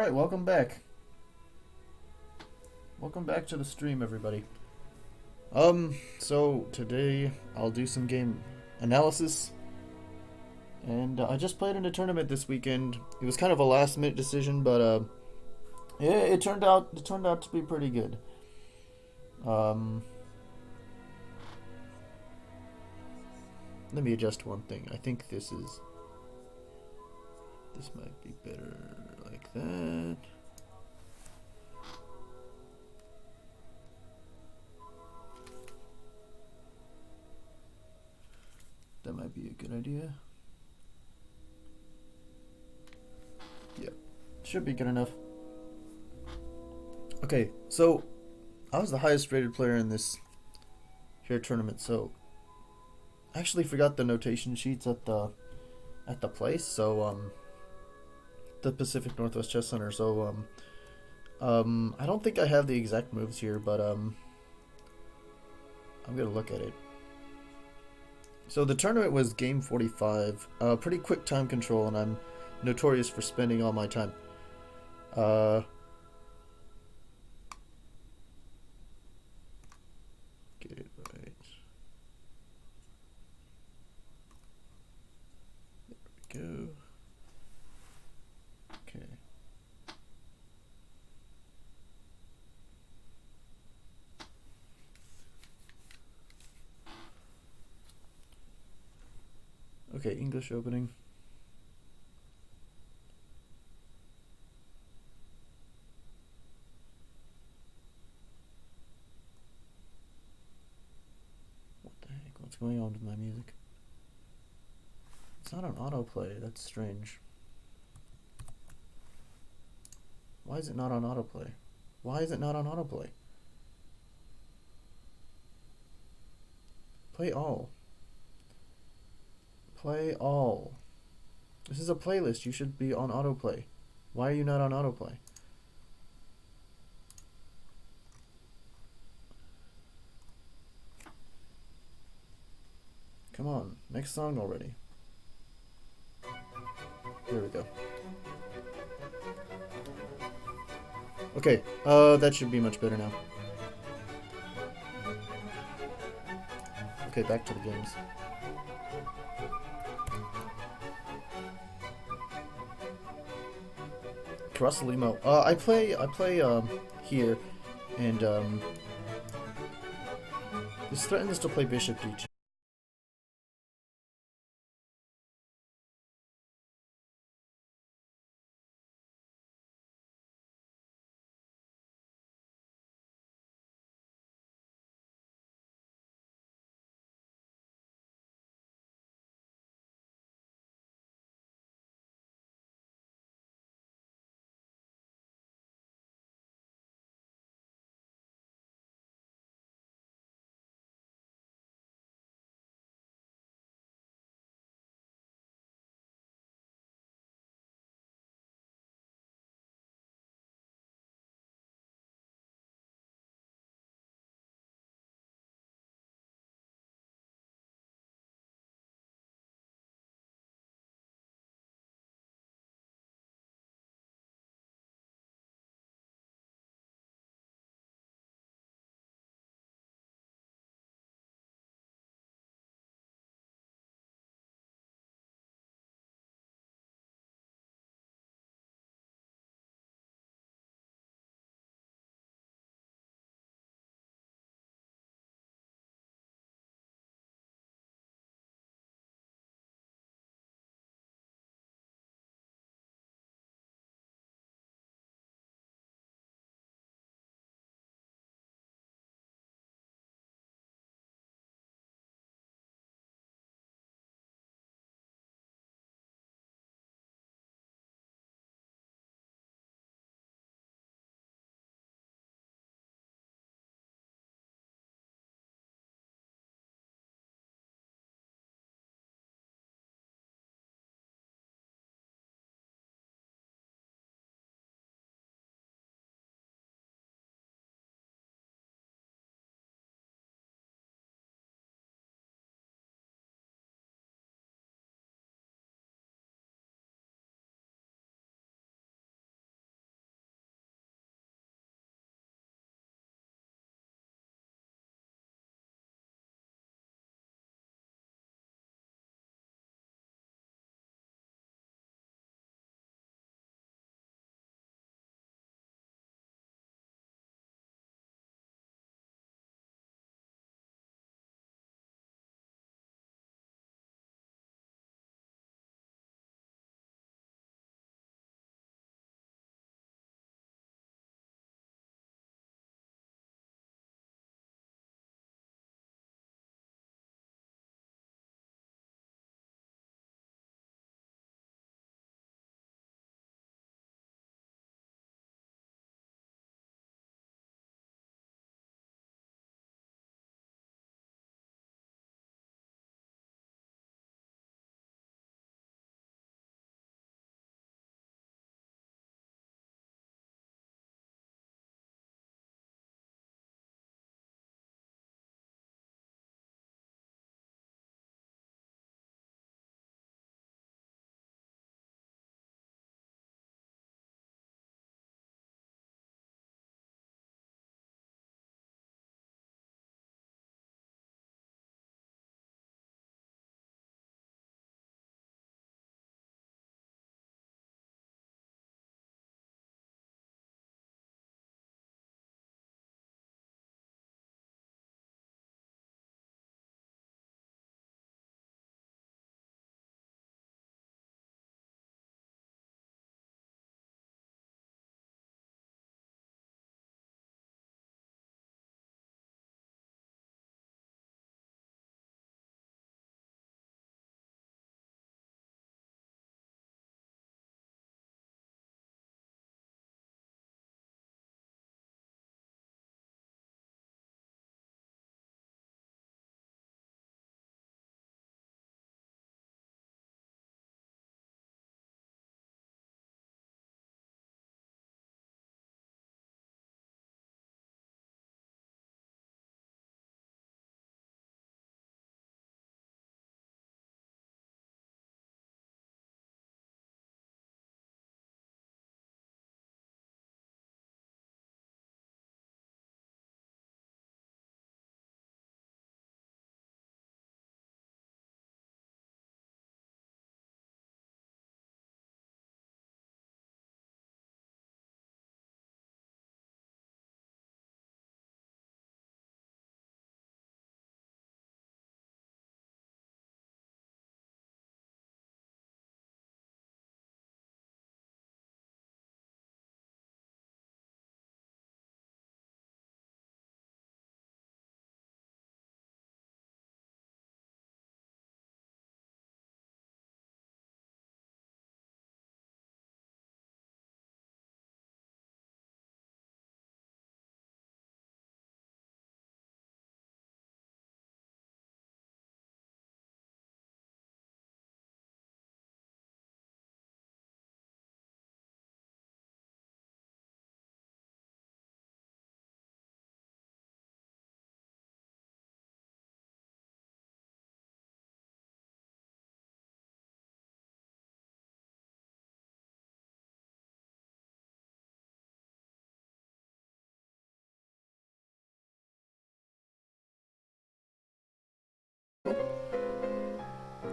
Alright, welcome back. Welcome back to the stream, everybody. So today I'll do some game analysis. And I just played in a tournament this weekend. It was kind of a last minute decision, but yeah, it turned out to be pretty good. Um Let me adjust one thing. I think this might be better like that. That might be a good idea. Yeah, should be good enough. Okay, so I was the highest rated player in this here tournament, so I actually forgot the notation sheets at the place, so the Pacific Northwest Chess Center. So I don't think I have the exact moves here, but I'm gonna look at it. So the tournament was game 45, pretty quick time control, and I'm notorious for spending all my time. Uh, get it right. There we go. Okay. Okay, English opening. What the heck? What's going on with my music? It's not on autoplay. That's strange. Why is it not on autoplay? Why is it not on autoplay? Play all. Play all. This is a playlist. You should be on autoplay. Why are you not on autoplay? Come on, next song already. There we go. Okay, that should be much better now. Okay, back to the games. Limo. I play here, and this threatens to play Bishop D2.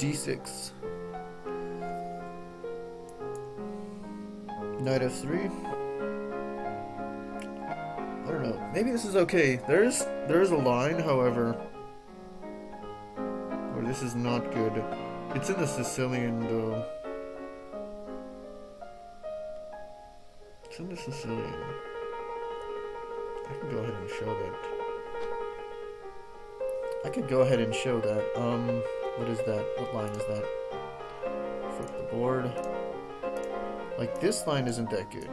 d6. Knight f3. I don't know. Maybe this is okay. There's a line, however, where this is not good. It's in the Sicilian, though. It's in the Sicilian. I can go ahead and show that. I could go ahead and show that. What is that? What line is that? Flip the board. Like, this line isn't that good.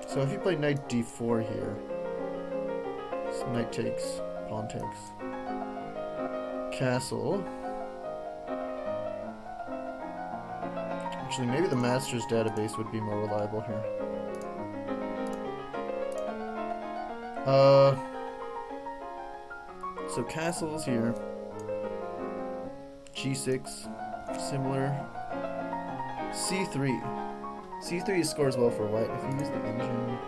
So if you play knight d4 here, so knight takes, pawn takes, castle. Actually, maybe the master's database would be more reliable here. So castles here. G6, similar. C3. C3 scores well for white. If you use the engine,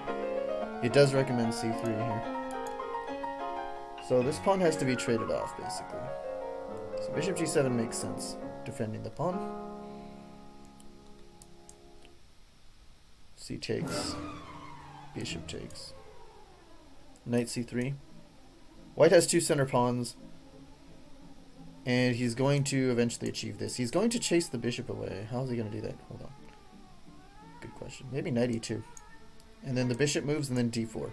it does recommend C3 here. So this pawn has to be traded off, basically. So bishop G7 makes sense, defending the pawn. C takes, bishop takes. Knight C3. White has two center pawns, and he's going to eventually achieve this. He's going to chase the bishop away. How is he going to do that? Hold on. Good question. Maybe knight e2. And then the bishop moves, and then d4.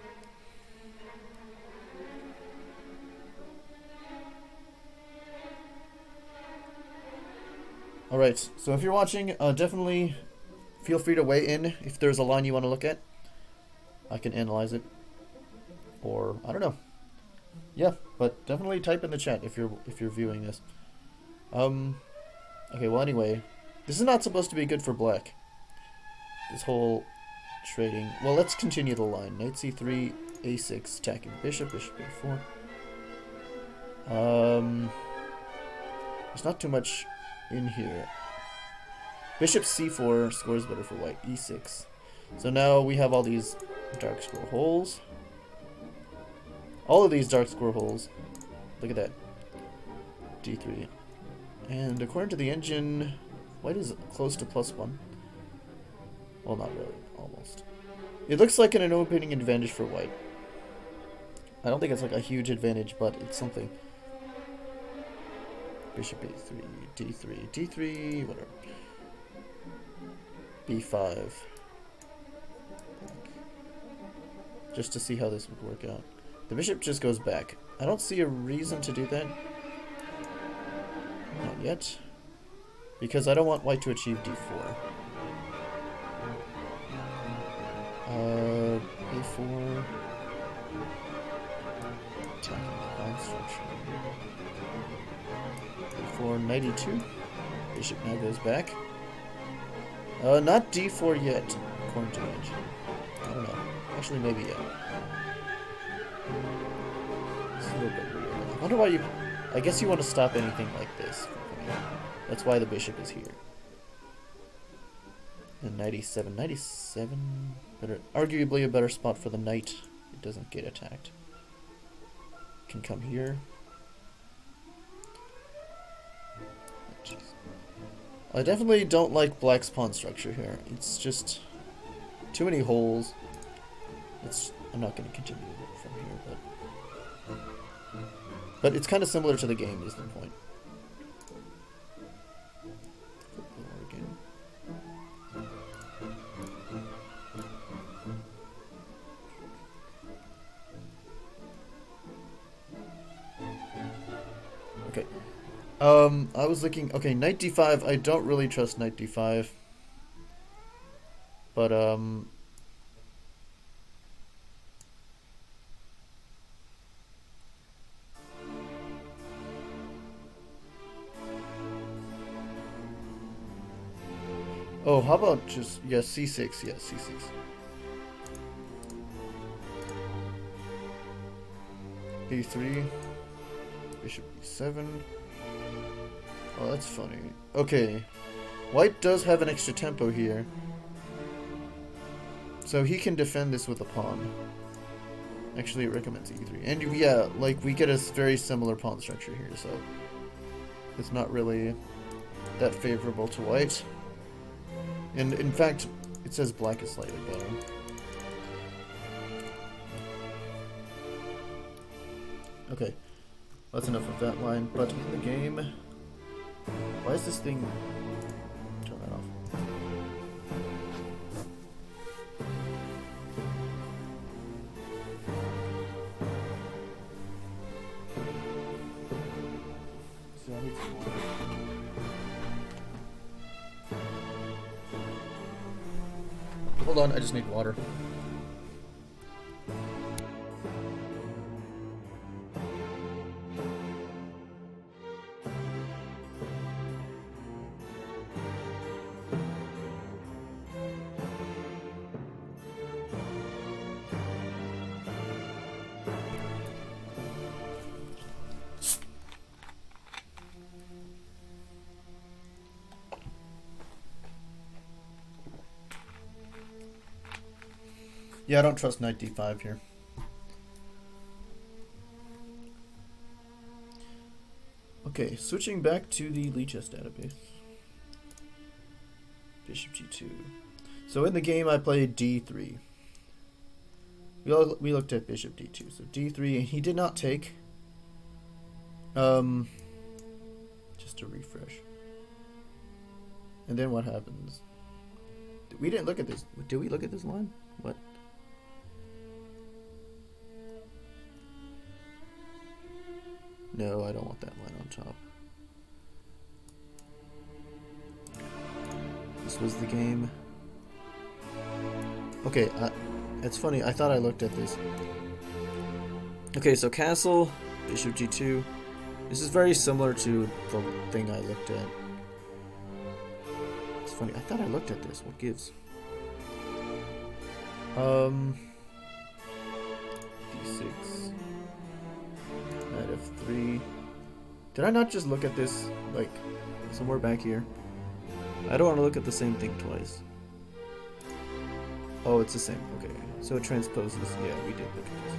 Alright, so if you're watching, definitely feel free to weigh in if there's a line you want to look at. I can analyze it. Or, I don't know. Yeah, but definitely type in the chat if you're viewing this. Okay, well anyway, this is not supposed to be good for black. This whole trading. Well, let's continue the line. Knight c3, a6, attacking bishop, bishop a4. There's not too much in here. Bishop c4 scores better for white, e6. So now we have all these dark square holes. All of these dark square holes. Look at that. d3. And according to the engine, white is close to +1. Well, not really. Almost. It looks like an opening advantage for white. I don't think it's like a huge advantage, but it's something. Bishop a3, d3, d3, whatever. b5. Just to see how this would work out. The bishop just goes back. I don't see a reason to do that. Not yet. Because I don't want white to achieve d4. a4. Attacking the pawn structure. a4, knight e2. Bishop now goes back. Not d4 yet, according to the engine. I don't know. Actually, maybe yet. It's a little bit weird. I wonder why you... I guess you want to stop anything like this. That's why the bishop is here. And knight e7. Knight e7... Better, arguably a better spot for the knight. It doesn't get attacked. Can come here. Jeez. I definitely don't like black's pawn structure here. It's just too many holes. I'm not going to continue from here, but it's kind of similar to the game is the point. Okay. I was looking... Okay, knight d5. I don't really trust knight d5. But, oh, how about just... Yeah, c6. Yeah, c6. a3. Bishop e7. Oh, that's funny. Okay. White does have an extra tempo here. So he can defend this with a pawn. Actually, it recommends e3. And yeah, like, we get a very similar pawn structure here, so it's not really that favorable to white. And in fact, it says black is slightly better. Okay, that's enough of that line. But in the game, why is this thing... Turn that off. So I need some water. Hold on, I just need water. Yeah, I don't trust knight d5 here. Okay, switching back to the Lichess database. Bishop g2. So in the game, I played d3. We looked at bishop d2. So d3, and he did not take. Just to refresh. And then what happens? We didn't look at this. Did we look at this line? What? No, I don't want that line on top. This was the game. Okay, it's funny. I thought I looked at this. Okay, so castle, bishop g2. This is very similar to the thing I looked at. It's funny. I thought I looked at this. What gives? d6. Knight f3. Did I not just look at this, like, somewhere back here? I don't want to look at the same thing twice. Oh, it's the same. Okay. So it transposes. Yeah, we did look at this.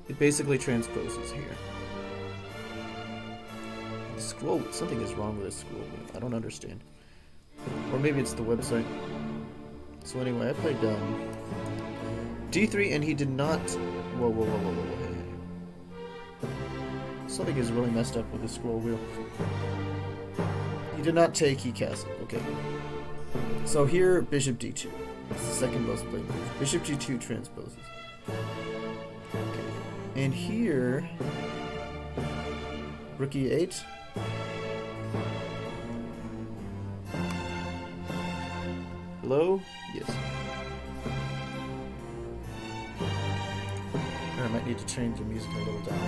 It basically transposes here. The scroll, something is wrong with this scroll wheel. I don't understand. Or maybe it's the website. So anyway, I played d3 and he did not... Whoa. Hey. Something is really messed up with the scroll wheel. He did not take, he castled. Okay. So here, bishop d2. It's the second most played move. Bishop g2 transposes. Okay. And here, rook e8. Hello? Yes. I might need to change the music a little down.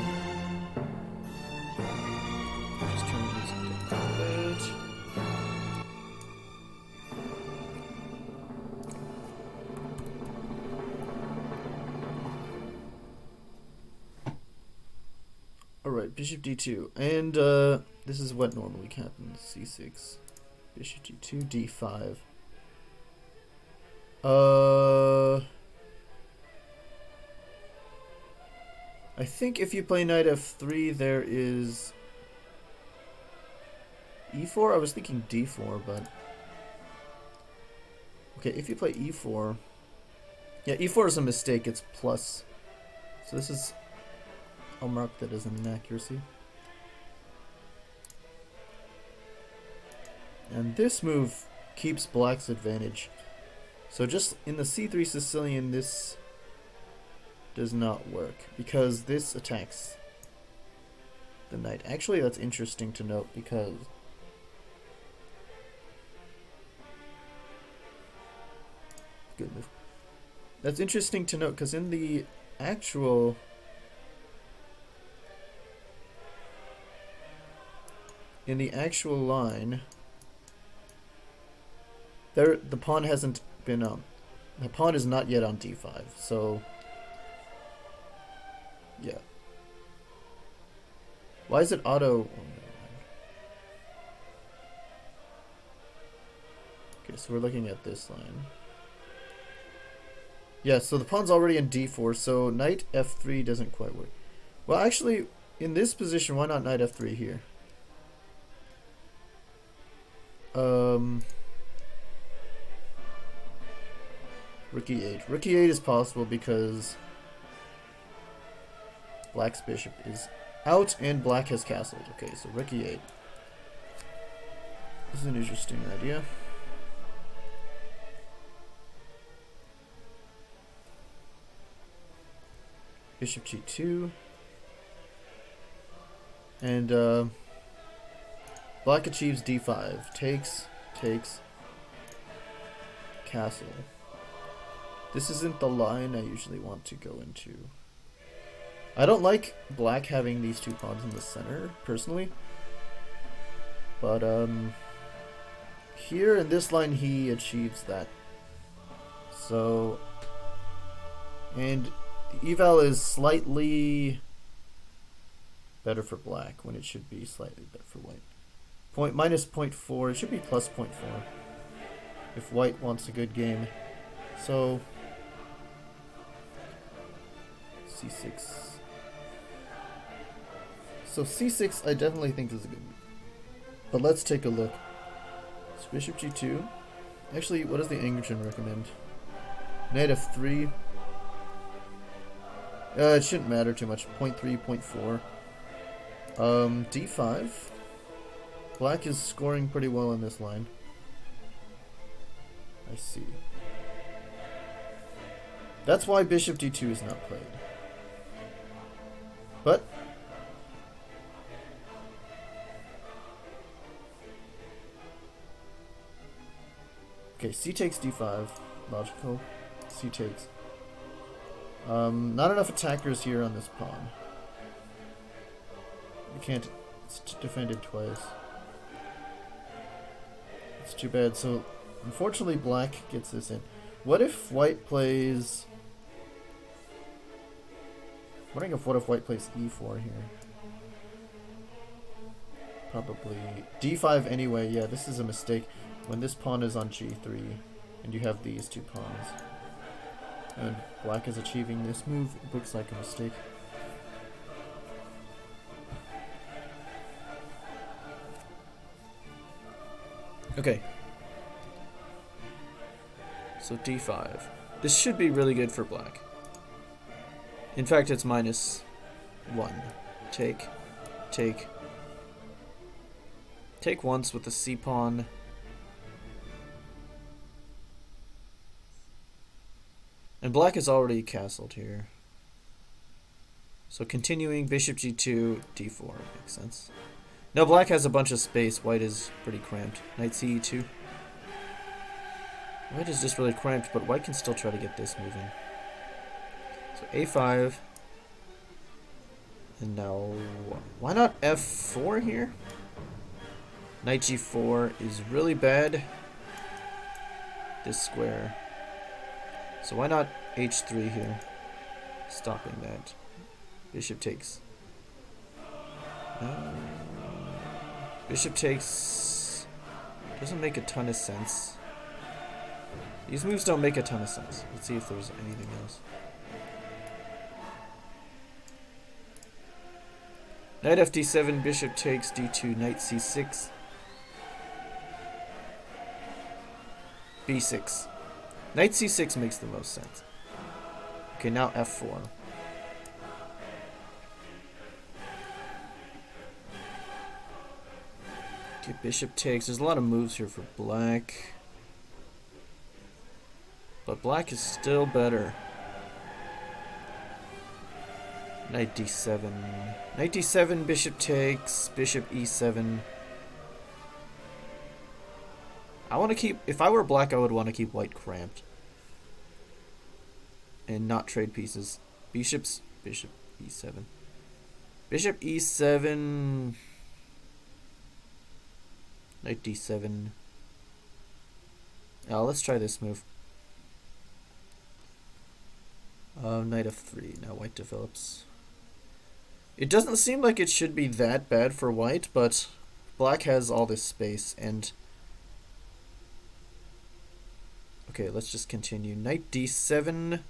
Just turn the music down a bit. Alright, bishop d2. And this is what normally happens. c6. Bishop g2, d5. I think if you play knight f3, there is e4. I was thinking d4, but okay. If you play e4, yeah, e4 is a mistake. It's plus. So this is. I'll mark that as an inaccuracy. And this move keeps black's advantage. So just in the c3 Sicilian, this does not work because this attacks the knight. Actually, that's interesting to note because good move. That's interesting to note because in the actual line there, the pawn hasn't been the pawn is not yet on d5, so yeah. Why is it auto? Okay, so we're looking at this line. Yeah, so the pawn's already in d4, so knight f3 doesn't quite work. Well, actually, in this position, why not knight f3 here? Rook e8. Rook e8 is possible because black's bishop is out and black has castled. Okay, so rook e8. This is an interesting idea. Bishop g2. And black achieves d5. Takes, castle. This isn't the line I usually want to go into. I don't like black having these two pawns in the center, personally. But, here in this line he achieves that. So, and the eval is slightly better for black when it should be slightly better for white. Minus 0.4, it should be plus 0.4 if white wants a good game. So, c6. So c6 I definitely think is a good move. But let's take a look. So bishop g2. Actually, what does the Anglican recommend? Knight f3. It shouldn't matter too much. 0.3, 0.4. d5. Black is scoring pretty well in this line. I see. That's why bishop d2 is not played. But okay, c takes d5. Logical. C takes. Not enough attackers here on this pawn. We can't. It's defended twice. It's too bad. So, unfortunately, black gets this in. What if white plays? I'm wondering if what if white plays e4 here? Probably d5 anyway. Yeah, this is a mistake. When this pawn is on g3, and you have these two pawns, and black is achieving this move, it looks like a mistake. Okay. So d5. This should be really good for black. In fact, it's minus 1. Take. Take once with the c pawn. And black is already castled here. So continuing bishop g2, d4 makes sense. Now black has a bunch of space. White is pretty cramped. Knight ce2. White is just really cramped, but white can still try to get this moving. So a5. And now, why not f4 here? Knight g4 is really bad. This square. So why not h3 here? Stopping that. Bishop takes. Bishop takes doesn't make a ton of sense. These moves don't make a ton of sense. Let's see if there's anything else. Knight fd7, bishop takes, d2, knight c6. b6. Knight c6 makes the most sense. Okay, now f4. Okay, bishop takes. There's a lot of moves here for black. But black is still better. Knight d7. Knight d7, bishop takes, bishop e7. I want to keep... If I were black, I would want to keep white cramped. And not trade pieces. Bishop e7. Bishop e7... Knight d7. Oh, let's try this move. Knight f3. Now white develops. It doesn't seem like it should be that bad for white, but black has all this space, and... Okay, let's just continue. Knight d7.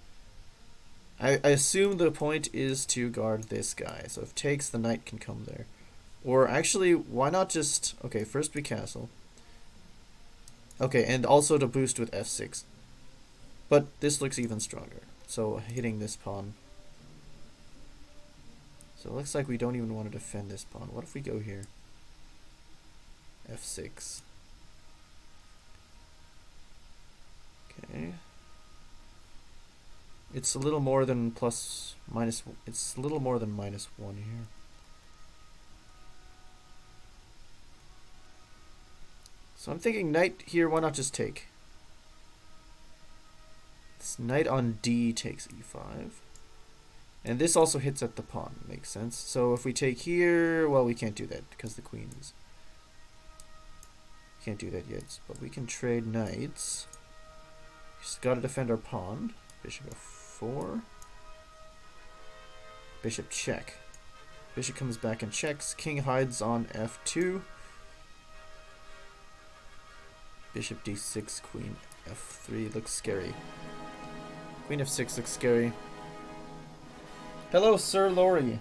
I assume the point is to guard this guy. So if takes, the knight can come there. Or actually, why not just... Okay, first we castle. Okay, and also to boost with f6. But this looks even stronger. So hitting this pawn. So it looks like we don't even want to defend this pawn. What if we go here? f6. Okay. It's a little more than it's a little more than -1 here. So I'm thinking knight here, why not just take? This knight on d takes e5. And this also hits at the pawn, makes sense. So if we take here, well, we can't do that because the queen is... Can't do that yet, but we can trade knights. Just gotta defend our pawn. Bishop f4. Bishop check. Bishop comes back and checks. King hides on f2. Bishop d6, queen f3 looks scary. Queen f6 looks scary. Hello, Sir Laurie.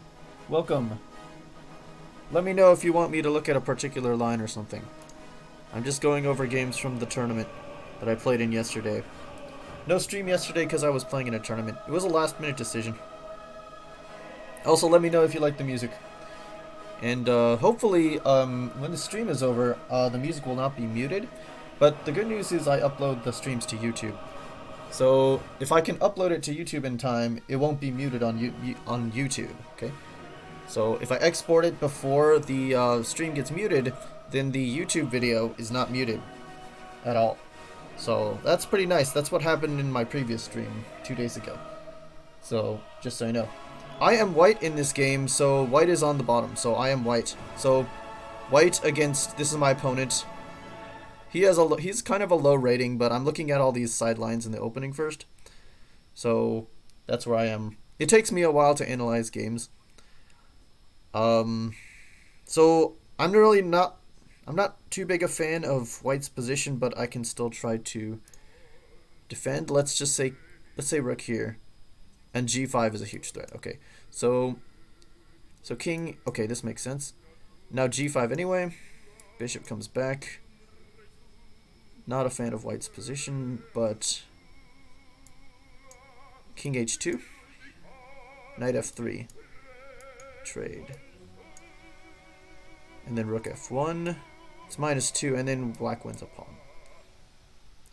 Welcome. Let me know if you want me to look at a particular line or something. I'm just going over games from the tournament that I played in yesterday. No stream yesterday because I was playing in a tournament. It was a last-minute decision. Also, let me know if you like the music. And hopefully, when the stream is over, the music will not be muted. But the good news is I upload the streams to YouTube. So if I can upload it to YouTube in time, it won't be muted on YouTube, okay? So if I export it before the stream gets muted, then the YouTube video is not muted at all. So that's pretty nice. That's what happened in my previous stream 2 days ago. So just so you know. I am white in this game, so white is on the bottom, so I am white. So white against, this is my opponent. He's kind of a low rating, but I'm looking at all these sidelines in the opening first. So that's where I am. It takes me a while to analyze games. So I'm not too big a fan of white's position, but I can still try to defend. Let's say rook here. And g5 is a huge threat. Okay. So king, okay, this makes sense. Now g5 anyway. Bishop comes back. Not a fan of white's position, but king h2, knight f3, trade, and then rook f1. It's -2, and then black wins a pawn.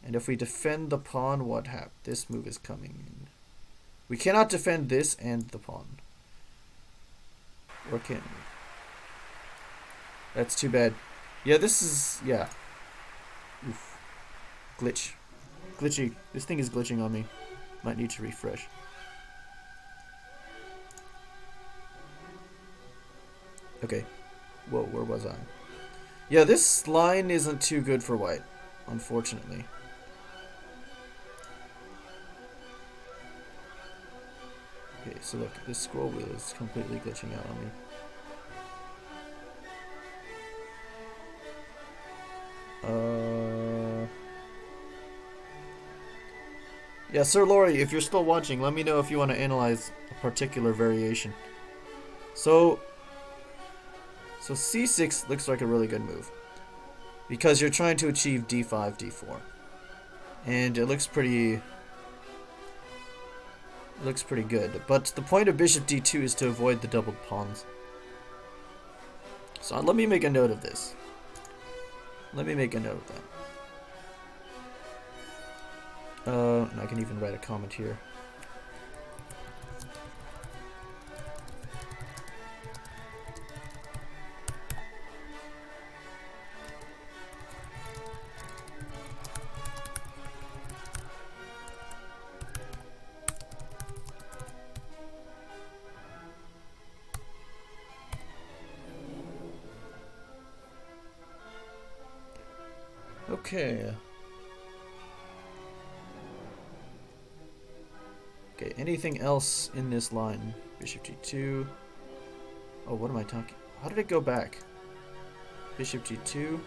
And if we defend the pawn, what happens? This move is coming in. We cannot defend this and the pawn. Or can we? That's too bad. Yeah, this is, yeah. Oof. Glitchy. This thing is glitching on me. Might need to refresh. Okay. Whoa, where was I? Yeah, this line isn't too good for white, unfortunately. Okay, so look, this scroll wheel is completely glitching out on me. Yeah, Sir Laurie, if you're still watching, let me know if you want to analyze a particular variation. So c6 looks like a really good move. Because you're trying to achieve d5, d4. And it looks pretty good. But the point of bishop d2 is to avoid the doubled pawns. So let me make a note of this. Let me make a note of that. And I can even write a comment here. Okay. Okay, anything else in this line? Bishop g2. Oh, what am I talking? How did it go back? Bishop g2.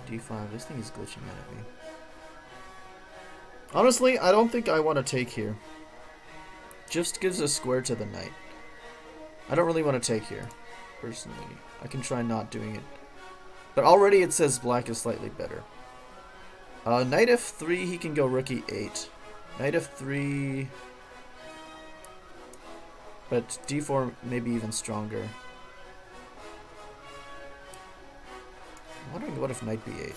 d5. This thing is glitching out at me. Honestly, I don't think I want to take here. just gives a square to the knight. I don't really want to take here, personally. I can try not doing it. But already it says black is slightly better. Knight f3, he can go rook e8. Knight f3... But d4 maybe even stronger. I'm wondering what if knight b8.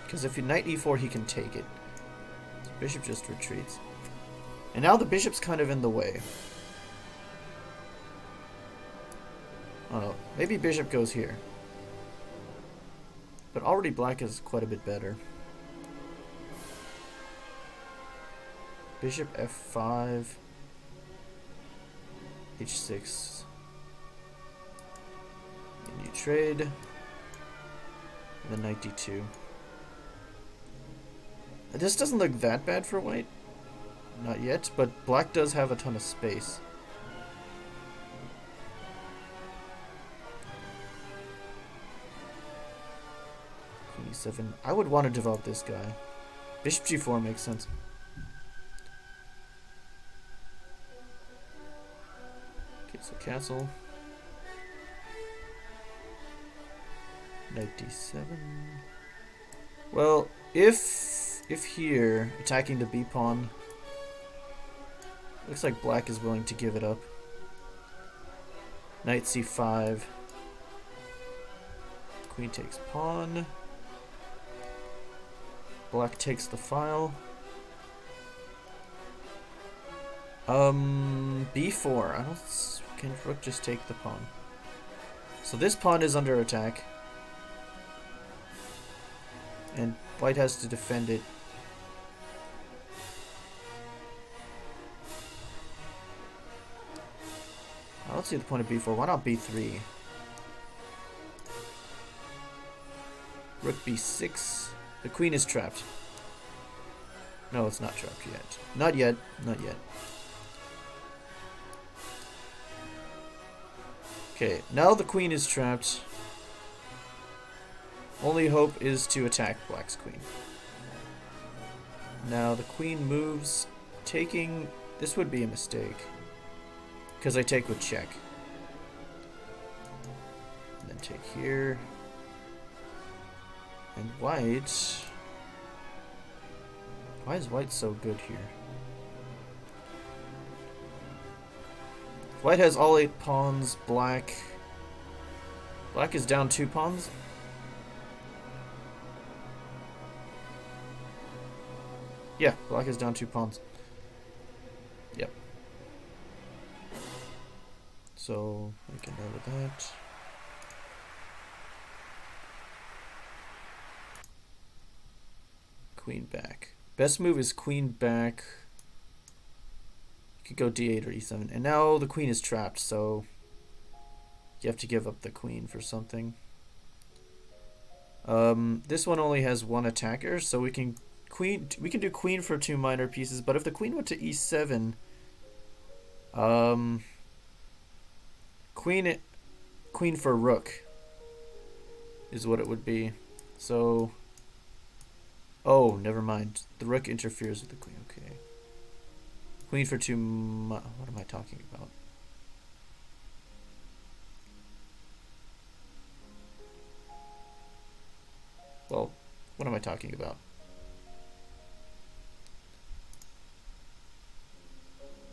Because if knight e4, he can take it. So bishop just retreats. And now the bishop's kind of in the way. I don't know. Maybe bishop goes here. But already black is quite a bit better. Bishop f5. h6. And you trade. And then knight d2. This doesn't look that bad for white. Not yet, but black does have a ton of space. Queen e7. I would want to develop this guy. Bishop g4 makes sense. Okay, so castle. Knight d7. Well, if here, attacking the b pawn, looks like black is willing to give it up. Knight c5. Queen takes pawn. Black takes the file. b4. I don't. Can rook just take the pawn? So this pawn is under attack, and white has to defend it. I don't see the point of b4. Why not b3? Rook b6. The queen is trapped. No, it's not trapped yet. Not yet. Not yet. Okay, now the queen is trapped. Only hope is to attack black's queen. Now the queen moves, taking... This would be a mistake, because I take with check. And then take here. And white... Why is white so good here? White has all 8 pawns, black... Black is down 2 pawns? Yeah, black is down 2 pawns. Yep. So, we can go with that. Queen back. Best move is queen back. You could go d8 or e7. And now the queen is trapped, so you have to give up the queen for something. This one only has 1 attacker, so we can do queen for 2 minor pieces, but if the queen went to e7, queen for rook is what it would be. So, oh, never mind. The rook interferes with the queen. Okay. Queen for 2. What am I talking about? Well, what am I talking about?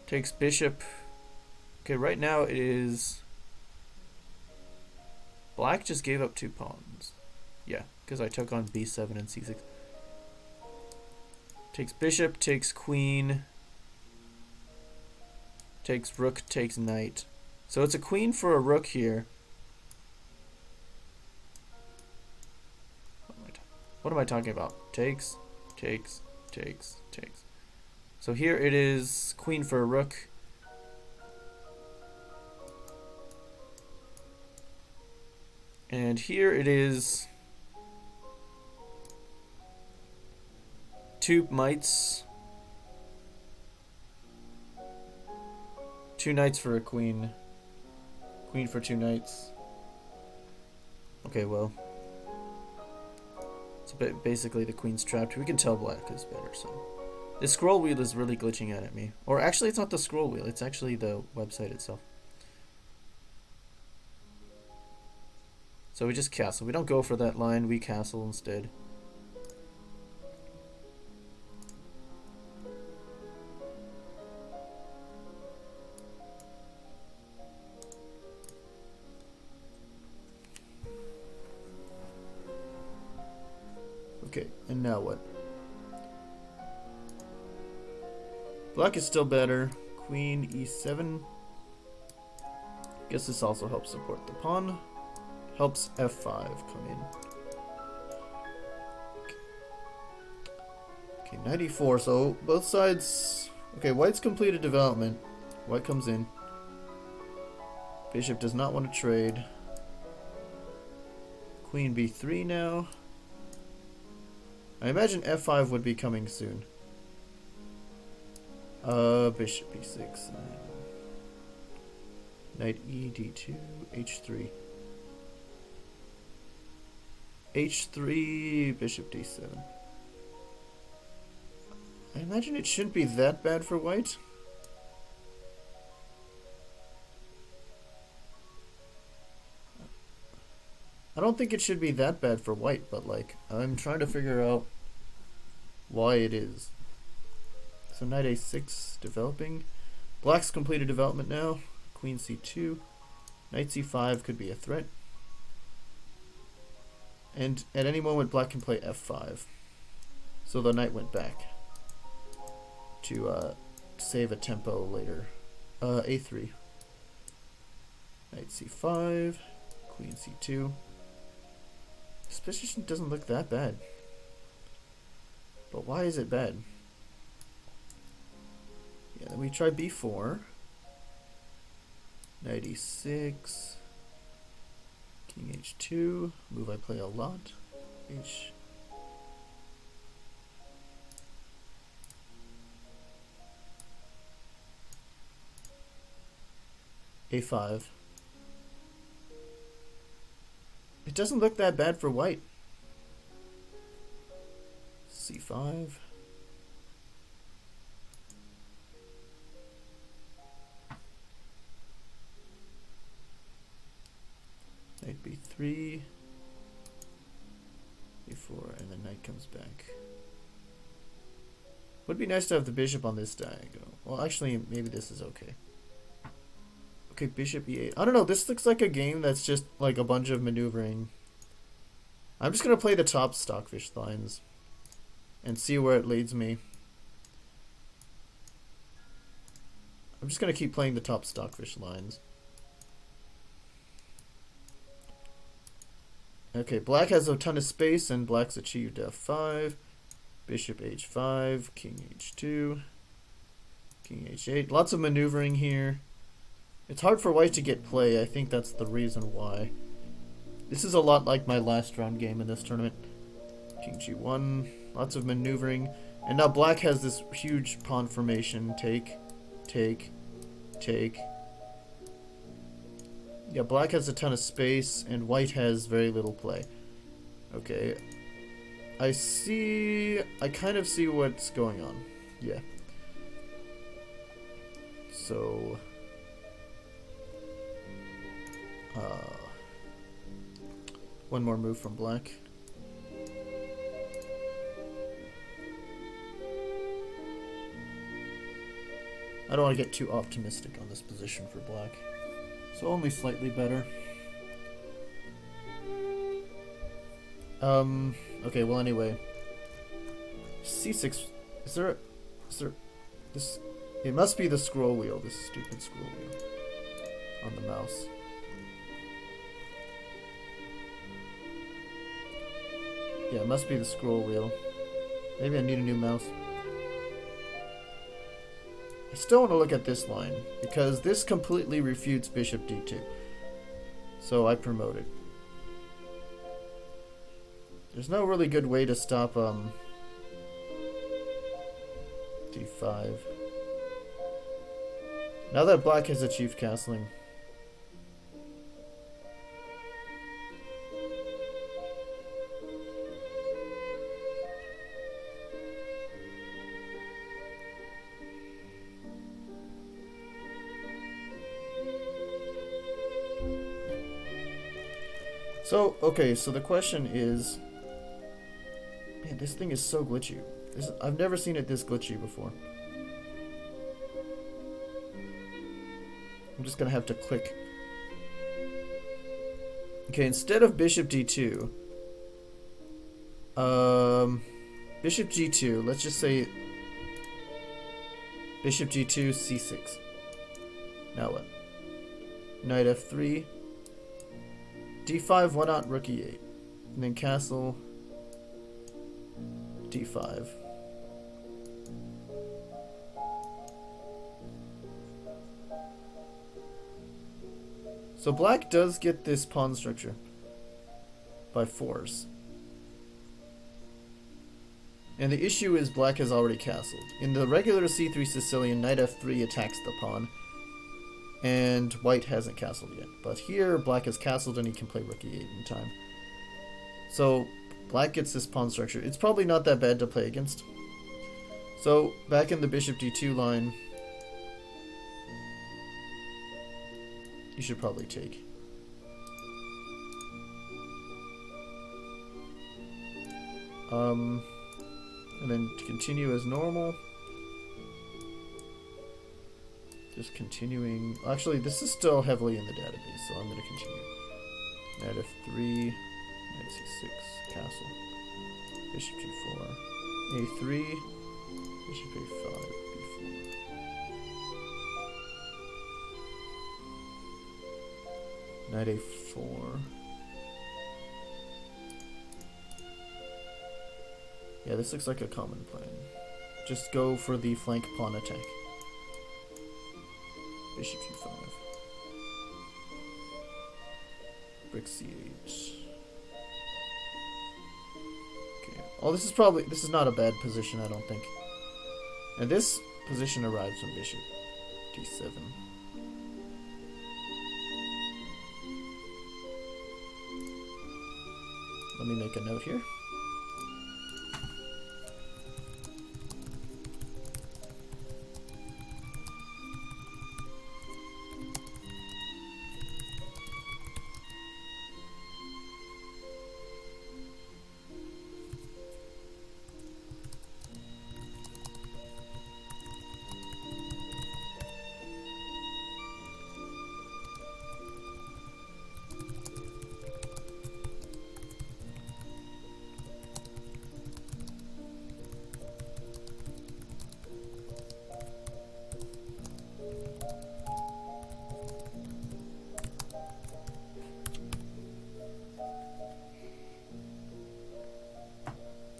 Takes bishop. Okay, right now it is... Black just gave up 2 pawns. Yeah, because I took on b7 and c6. Takes bishop, takes queen. Takes rook, takes knight. So it's a queen for a rook here. What am I talking about? Takes, takes, takes, takes. So here it is queen for a rook. And here it is 2 knights. 2 knights for a queen. Queen for 2 knights. Okay, well. It's basically the queen's trapped. We can tell black is better, so. The scroll wheel is really glitching out at me. Or actually, it's not the scroll wheel. It's actually the website itself. So we just castle. We don't go for that line. We castle instead. Okay, and now what? Black is still better. Queen e7. Guess this also helps support the pawn. Helps f5 come in. Okay, knight e4. So both sides. Okay, white's completed development. White comes in. Bishop does not want to trade. Queen b3 now. I imagine f5 would be coming soon. Bishop b6. Knight e d2, h3. h3, bishop d7. I imagine it shouldn't be that bad for white. I don't think it should be that bad for white, but like, I'm trying to figure out why it is. So knight a6 developing. Black's completed development now. Queen c2. Knight c5 could be a threat. And at any moment black can play f5. So the knight went back to save a tempo later. a3. Knight c5. Queen c2. This position doesn't look that bad. But why is it bad? Yeah, then we try b4. Knight e6. King h2. Move I play a lot. H. a5. It doesn't look that bad for white. c5. Knight b3. b4, and then knight comes back. Would be nice to have the bishop on this diagonal. Well, actually, maybe this is okay. Okay, bishop e8. I don't know, this looks like a game that's just like a bunch of maneuvering. I'm just going to play the top stockfish lines and see where it leads me. I'm just going to keep playing the top stockfish lines. Okay, black has a ton of space and black's achieved f5. Bishop h5, king h2, king h8. Lots of maneuvering here. It's hard for white to get play. I think that's the reason why. This is a lot like my last round game in this tournament. King g1, lots of maneuvering. And now black has this huge pawn formation. Take, take, take. Yeah, black has a ton of space and white has very little play. Okay. I kind of see what's going on. Yeah. So... one more move from black. I don't want to get too optimistic on this position for black. So only slightly better. Okay, well anyway. C6, is there this, it must be the scroll wheel, this stupid scroll wheel on the mouse. Yeah, it must be the scroll wheel. Maybe I need a new mouse. I still want to look at this line, because this completely refutes bishop d2. So I promote it. There's no really good way to stop d5. Now that black has achieved castling. So, okay, so the question is... Man, this thing is so glitchy. I've never seen it this glitchy before. I'm just gonna have to click. Okay, instead of bishop d2, bishop g2, let's just say bishop g2, c6. Now what? Knight f3, d5, why not rook e8? And then castle, d5. So black does get this pawn structure by force. And the issue is black has already castled. In the regular c3 Sicilian, knight f3 attacks the pawn, and white hasn't castled yet. But here, black has castled and he can play rook e8 in time. So black gets this pawn structure. It's probably not that bad to play against. So back in the bishop d2 line, you should probably take. And then to continue as normal. Just continuing. Actually, this is still heavily in the database, so I'm going to continue. Knight f3, knight c6, castle. Bishop g4, a3, bishop a5, b4. Knight a4. Yeah, this looks like a common plan. Just go for the flank pawn attack. Bishop g5. Brick c8. Okay. Oh, this is not a bad position, I don't think. And this position arrives from bishop d7. Let me make a note here.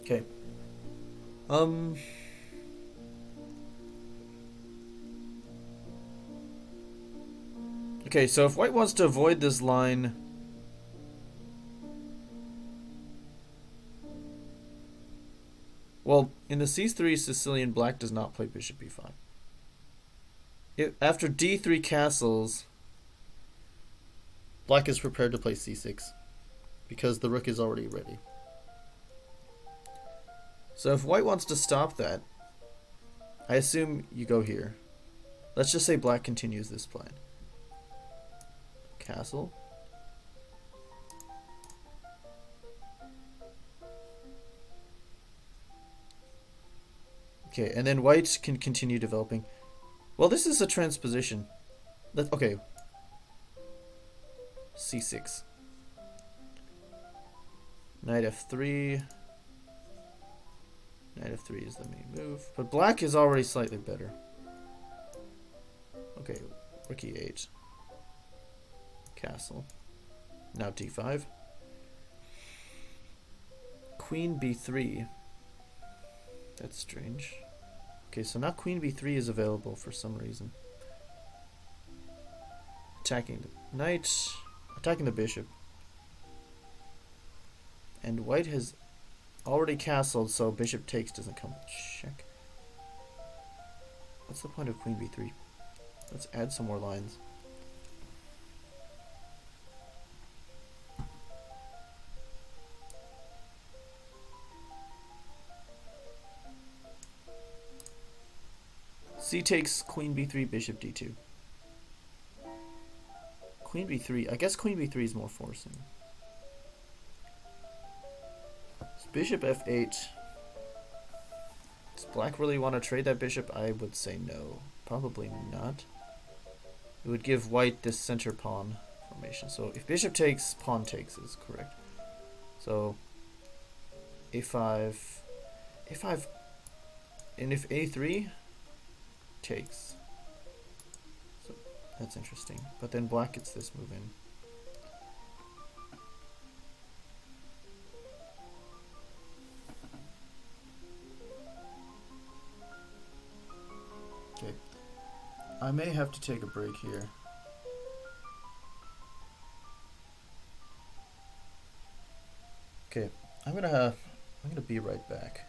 Okay. Okay, so if white wants to avoid this line, well, in the c3 Sicilian, black does not play bishop b5. After d3 castles, black is prepared to play c6 because the rook is already ready. So if white wants to stop that, I assume you go here. Let's just say black continues this plan. Castle. Okay, and then white can continue developing. Well, this is a transposition. Okay. c6. Knight f3. Knight f3 is the main move. But black is already slightly better. Okay, rook e8. Castle. Now d5. Queen b3. That's strange. Okay, so now queen b3 is available for some reason. Attacking the knight. Attacking the bishop. And white has already castled, so bishop takes doesn't come. Check. What's the point of queen b3? Let's add some more lines. C takes queen b3, bishop d2. Queen b3. I guess queen b3 is more forcing. Bishop f8. Does black really want to trade that bishop? I would say no. Probably not. It would give white this center pawn formation. So if bishop takes, pawn takes is correct. So a5, a5, and if a3 takes. So that's interesting. But then black gets this move in. Okay. I may have to take a break here. Okay, I'm gonna be right back.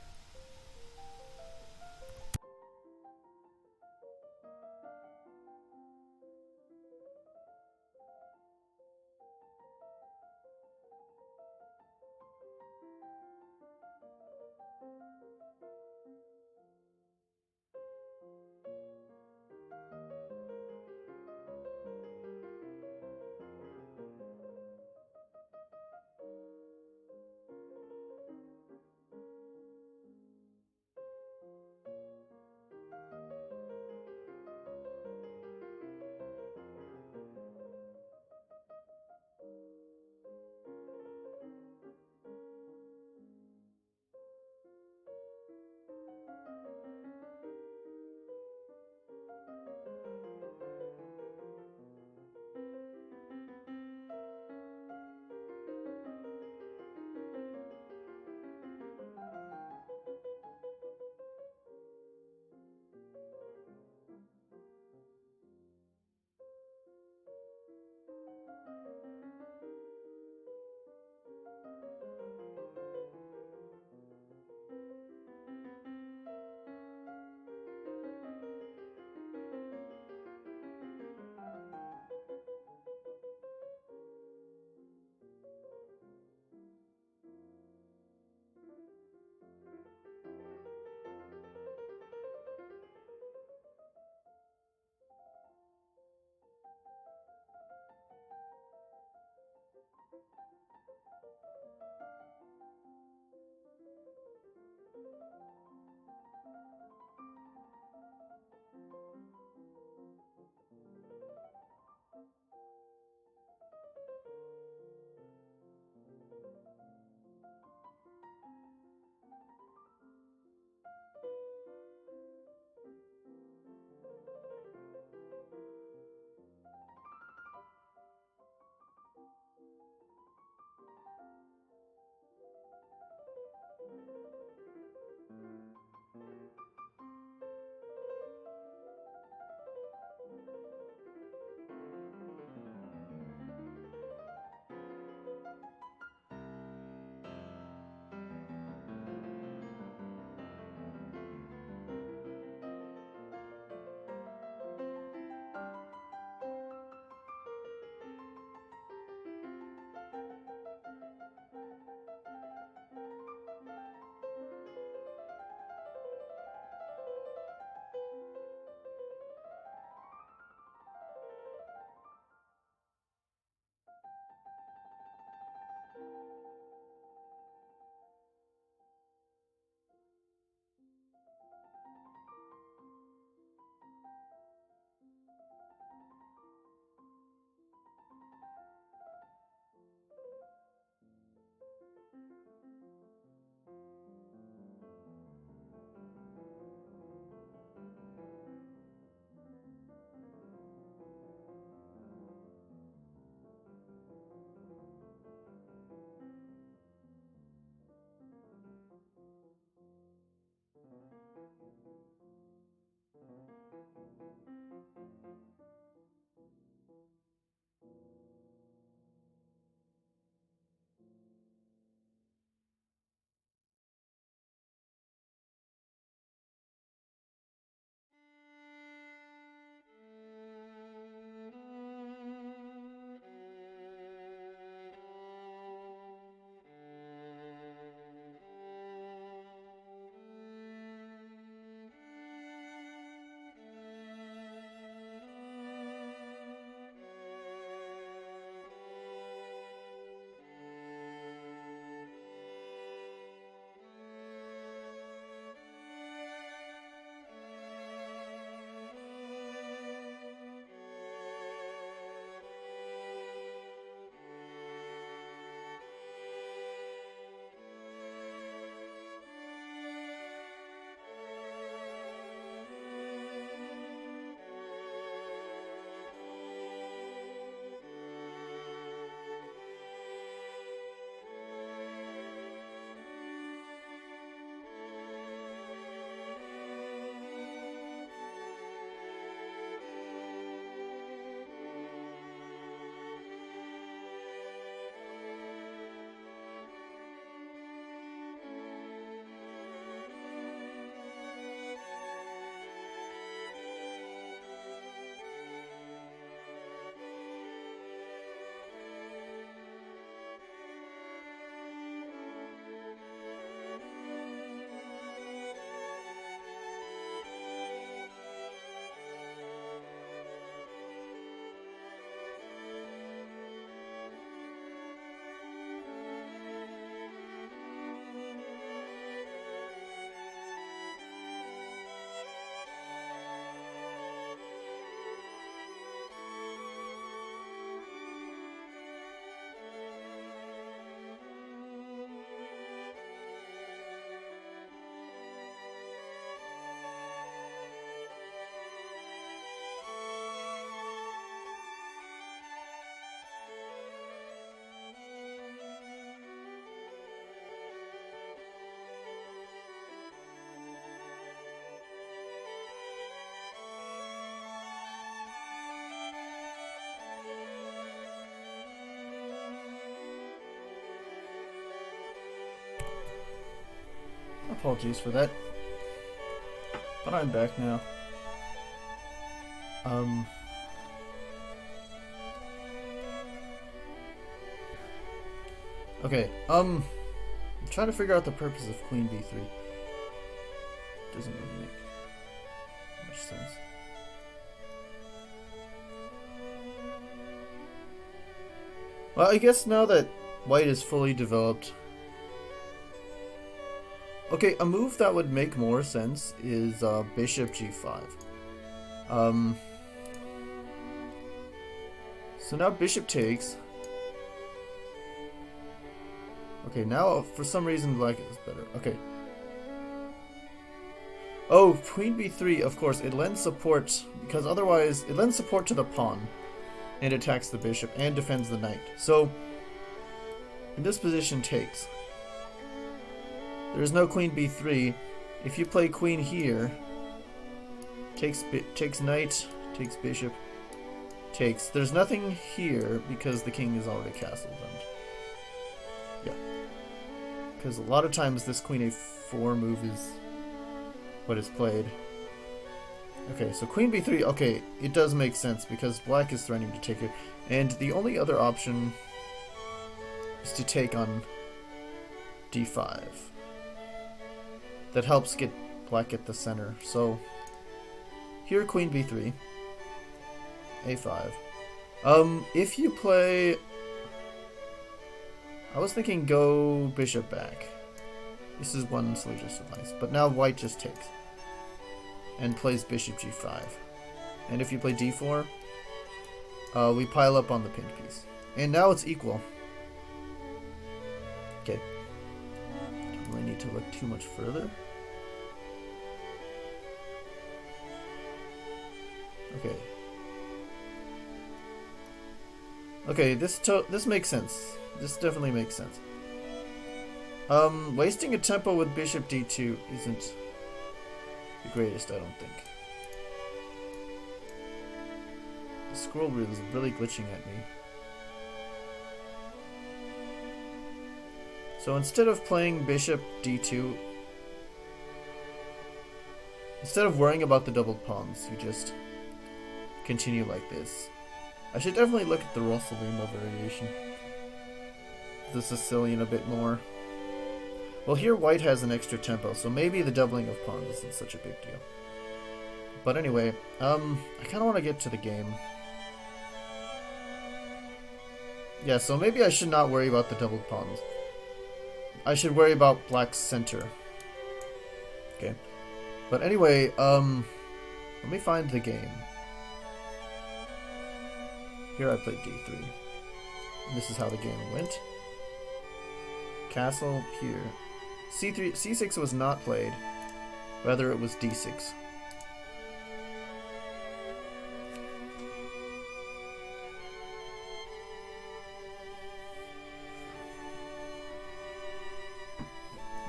Apologies for that. But I'm back now. Okay, I'm trying to figure out the purpose of Queen B3. Doesn't really make much sense. Well, I guess now that white is fully developed... Okay, a move that would make more sense is Bishop G5. So now Bishop takes. Okay, now for some reason black is better. Okay. Oh, Queen B3, of course, it lends support, because otherwise it lends support to the pawn and attacks the bishop and defends the knight. So, in this position takes. There is no Queen B3. If you play Queen here, takes knight, takes bishop, takes. There's nothing here because the king is already castled. And yeah, because a lot of times this Queen A4 move is what is played. Okay, so Queen B3. Okay, it does make sense because black is threatening to take it, and the only other option is to take on D5. That helps get black at the center. So here Queen B3, A5. If you play, I was thinking go bishop back. This is one suggested nice, but now white just takes and plays bishop G5. And if you play D4, we pile up on the pinned piece, and now it's equal. Okay. Don't really need to look too much further. Okay. Okay, this makes sense. This definitely makes sense. Wasting a tempo with bishop D2 isn't the greatest, I don't think. The scroll wheel is really glitching at me. So instead of playing bishop D2, instead of worrying about the doubled pawns, you just continue like this. I should definitely look at the Rosalima variation, the Sicilian a bit more. Well, here white has an extra tempo, so maybe the doubling of pawns isn't such a big deal. But anyway, I kind of want to get to the game. Yeah, so maybe I should not worry about the doubled pawns. I should worry about black's center. Okay. But anyway, let me find the game. Here I played D3. And this is how the game went. Castle here. C3, C6 was not played. Rather, it was D6.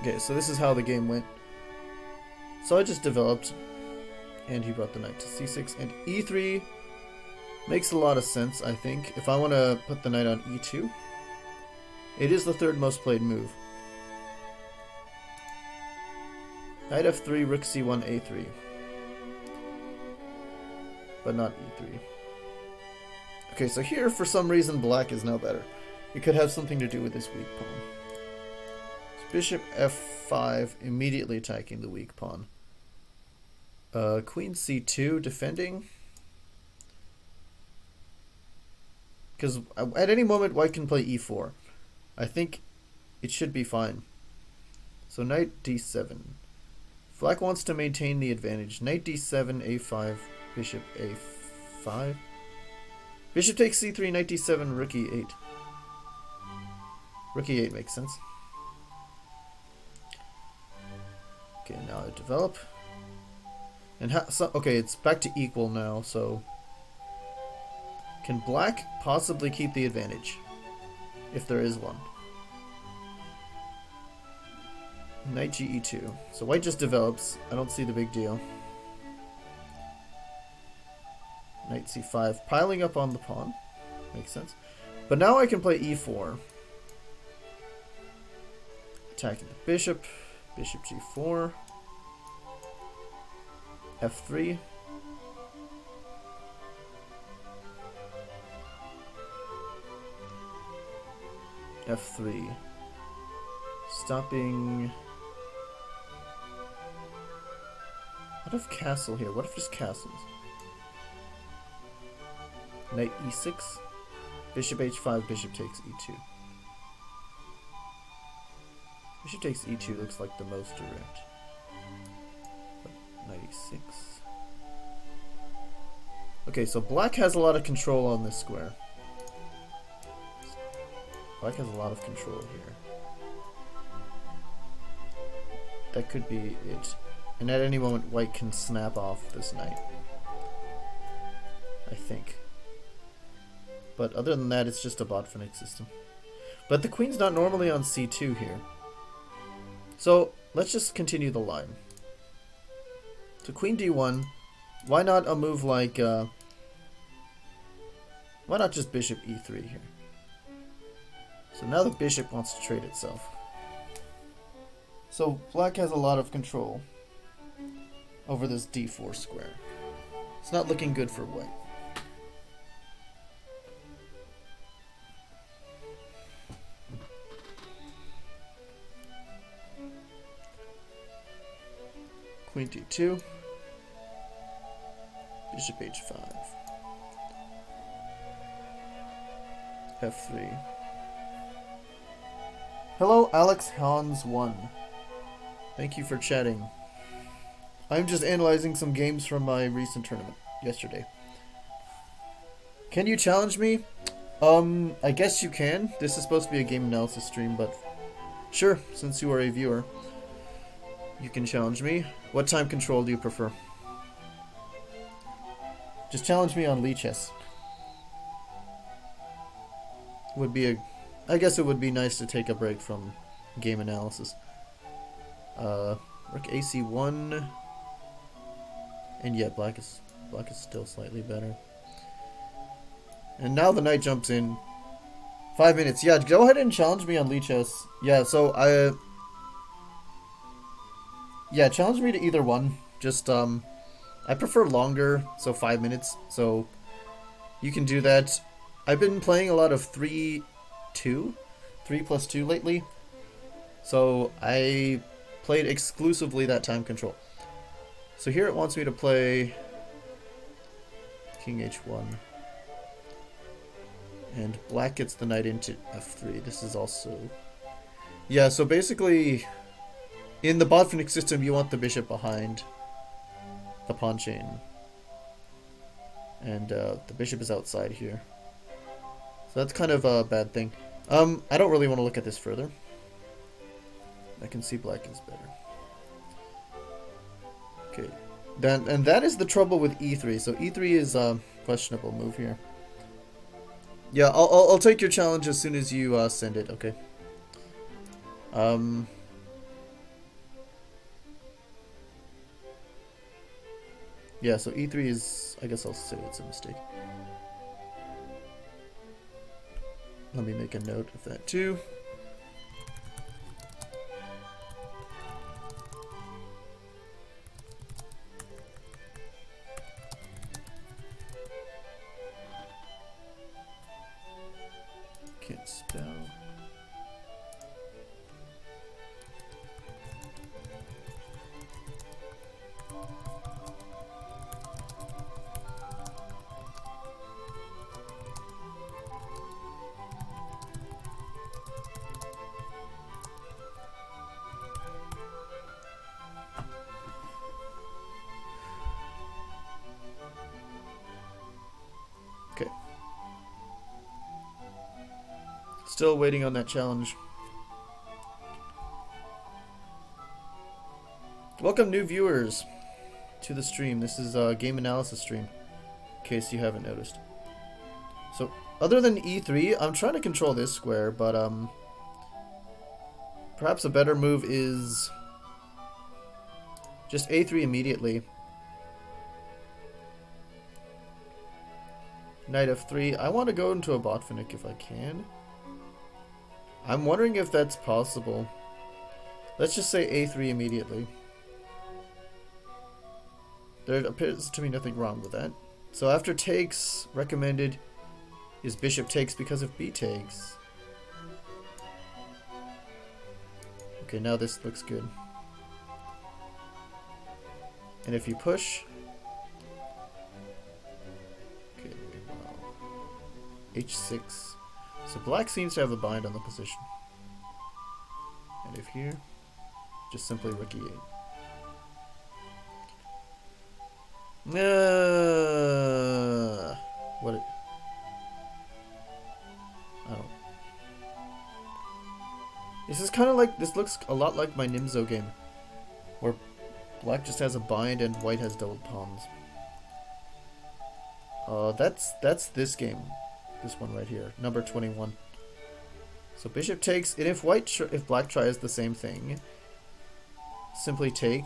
Okay, so this is how the game went. So I just developed, and he brought the knight to C6, and E3 makes a lot of sense, I think. If I want to put the knight on E2, it is the third most played move. Knight F3, Rook C1, A3. But not E3. Okay, so here, for some reason, black is now better. It could have something to do with this weak pawn. So bishop F5, immediately attacking the weak pawn. Queen C2, defending. Because at any moment, white can play E4. I think it should be fine. So knight D7. Black wants to maintain the advantage. Knight D7, A5, bishop A5. Bishop takes C3, knight D7, rook E8. Rook E8 makes sense. Okay, now I develop. And okay, it's back to equal now, so... Can black possibly keep the advantage? If there is one. Knight GE2. So white just develops. I don't see the big deal. Knight C5. Piling up on the pawn. Makes sense. But now I can play E4. Attacking the bishop. Bishop G4. F3. F3. Stopping. What if castle here? What if just castles? Knight E6. Bishop H5. Bishop takes E2. Bishop takes E2 looks like the most direct. But Knight E6. Okay, so black has a lot of control on this square. Black has a lot of control here. That could be it. And at any moment, white can snap off this knight. I think. But other than that, it's just a Botvinnik system. But the queen's not normally on c2 here. So, let's just continue the line. So queen d1. Why not a move like... why not just bishop e3 here? So now the bishop wants to trade itself. So black has a lot of control over this d4 square. It's not looking good for white. Queen d2. Bishop h5. f3. Hello, Alex Hans 1. Thank you for chatting. I'm just analyzing some games from my recent tournament yesterday. Can you challenge me? I guess you can. This is supposed to be a game analysis stream, but sure, since you are a viewer, you can challenge me. What time control do you prefer? Just challenge me on Lichess. Would be I guess it would be nice to take a break from game analysis. Rook AC1, and yeah, black is still slightly better. And now the knight jumps in. 5 minutes. Yeah, go ahead and challenge me on Lichess. Yeah, so yeah, challenge me to either one. Just I prefer longer, so 5 minutes. So you can do that. I've been playing a lot of 3+2 lately. So I played exclusively that time control. So here it wants me to play King H1. And black gets the knight into F3. This is also... Yeah, so basically, in the Botvinnik system, you want the bishop behind the pawn chain. And the bishop is outside here. So that's kind of a bad thing. I don't really want to look at this further. I can see black is better. Okay. And that is the trouble with e3. So e3 is a questionable move here. Yeah, I'll take your challenge as soon as you send it, okay? Yeah, so e3 is... I guess I'll say it's a mistake. Let me make a note of that too. Can't spell. Okay. Still waiting on that challenge. Welcome new viewers to the stream. This is a game analysis stream, in case you haven't noticed. So, other than e3, I'm trying to control this square, but perhaps a better move is just a3 immediately. Knight f3. I want to go into a Botvinnik if I can. I'm wondering if that's possible. Let's just say a3 immediately. There appears to be nothing wrong with that. So after takes, recommended is bishop takes because of b takes. Okay, now this looks good. And if you push... Okay, wow. h6. So black seems to have a bind on the position. And if here, just simply rook e8. What? Oh. This is kind of like, this looks a lot like my Nimzo game, where black just has a bind and white has doubled pawns. That's this game, this one right here, number 21. So bishop takes, and if black tries the same thing, simply take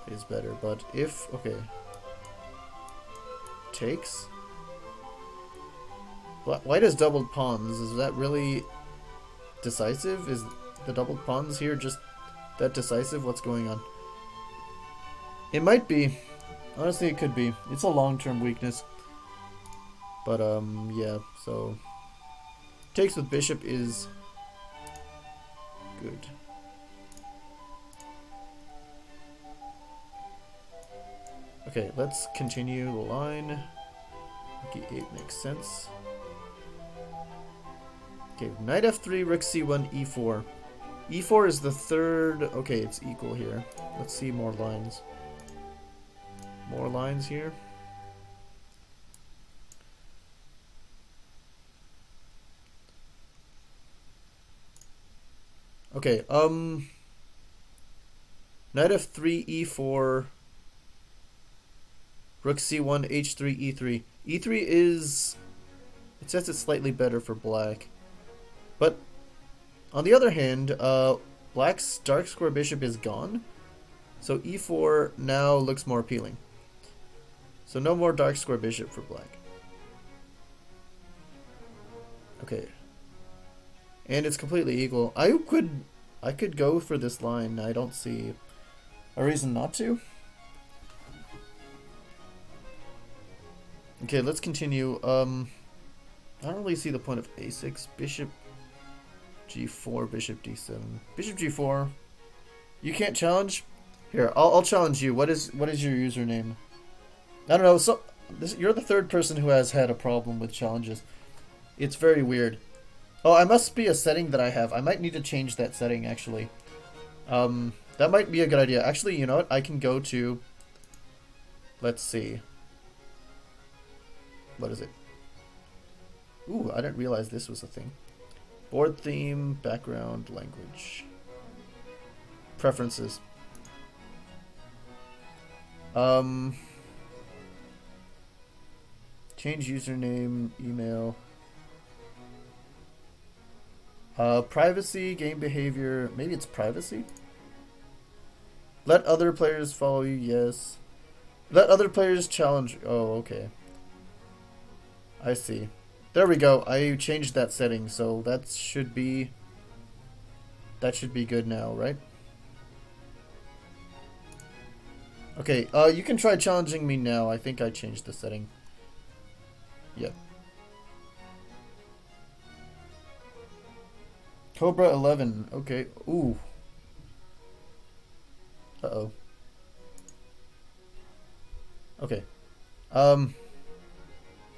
is better. But if takes, white has doubled pawns. Is that really decisive? Is the doubled pawns here just that decisive? What's going on? It might be. Honestly, it could be. It's a long-term weakness. But, yeah, so... takes with bishop is... good. Okay, let's continue the line. e8 makes sense. Okay, knight f3, rook c1, e4. e4 is the third... okay, it's equal here. Let's see more lines. More lines here. Okay, knight f3, e4, rook c1, h3, e3. e3 is... it says it's slightly better for black. But, on the other hand, black's dark square bishop is gone. So e4 now looks more appealing. So no more dark square bishop for black. Okay. And it's completely equal. I could go for this line. I don't see a reason not to. Okay, let's continue. I don't really see the point of a6. Bishop g4, bishop d7. Bishop g4. You can't challenge? Here, I'll challenge you. What is your username? I don't know. So you're the third person who has had a problem with challenges. It's very weird. Oh, I must be a setting that I have. I might need to change that setting, actually. That might be a good idea. Actually, you know what? I can go to... let's see. What is it? Ooh, I didn't realize this was a thing. Board theme, background, language. Preferences. Change username, email. Privacy, game behavior. Maybe it's privacy? Let other players follow you, yes. Let other players challenge. Oh, okay. I see. There we go. I changed that setting, so that should be good now, right? Okay, you can try challenging me now. I think I changed the setting. Yep. Cobra 11. Okay. Ooh. Uh-oh. Okay.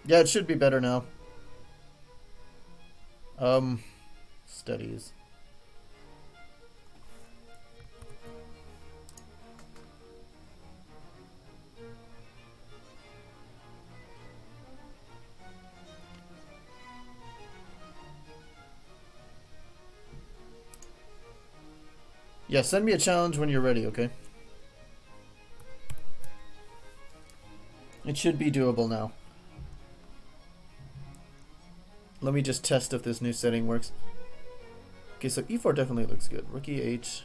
Yeah, it should be better now. Studies. Yeah, send me a challenge when you're ready, okay? It should be doable now. Let me just test if this new setting works. Okay, so e4 definitely looks good. Rook e8.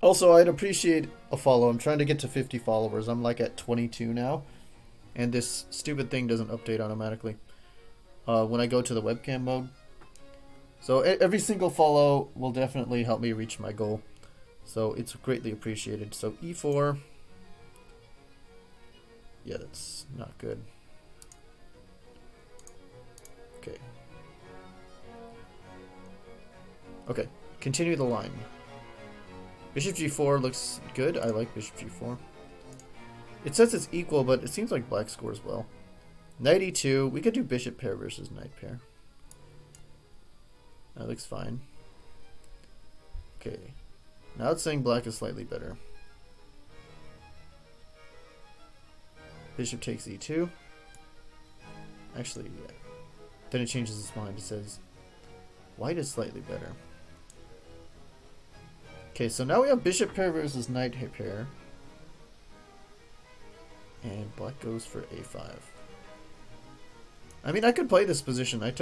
Also, I'd appreciate a follow. I'm trying to get to 50 followers. I'm like at 22 now. And this stupid thing doesn't update automatically when I go to the webcam mode. So every single follow will definitely help me reach my goal. So it's greatly appreciated. So E4. Yeah, that's not good. Okay. Okay, continue the line. Bishop G4 looks good. I like Bishop G4. It says it's equal, but it seems like black scores well. Knight E2. We could do bishop pair versus knight pair. That looks fine. Okay. Now it's saying black is slightly better. Bishop takes E2. Actually, yeah. Then it changes its mind. It says white is slightly better. Okay, so now we have bishop pair versus knight pair. And black goes for A5. I mean, I could play this position. I could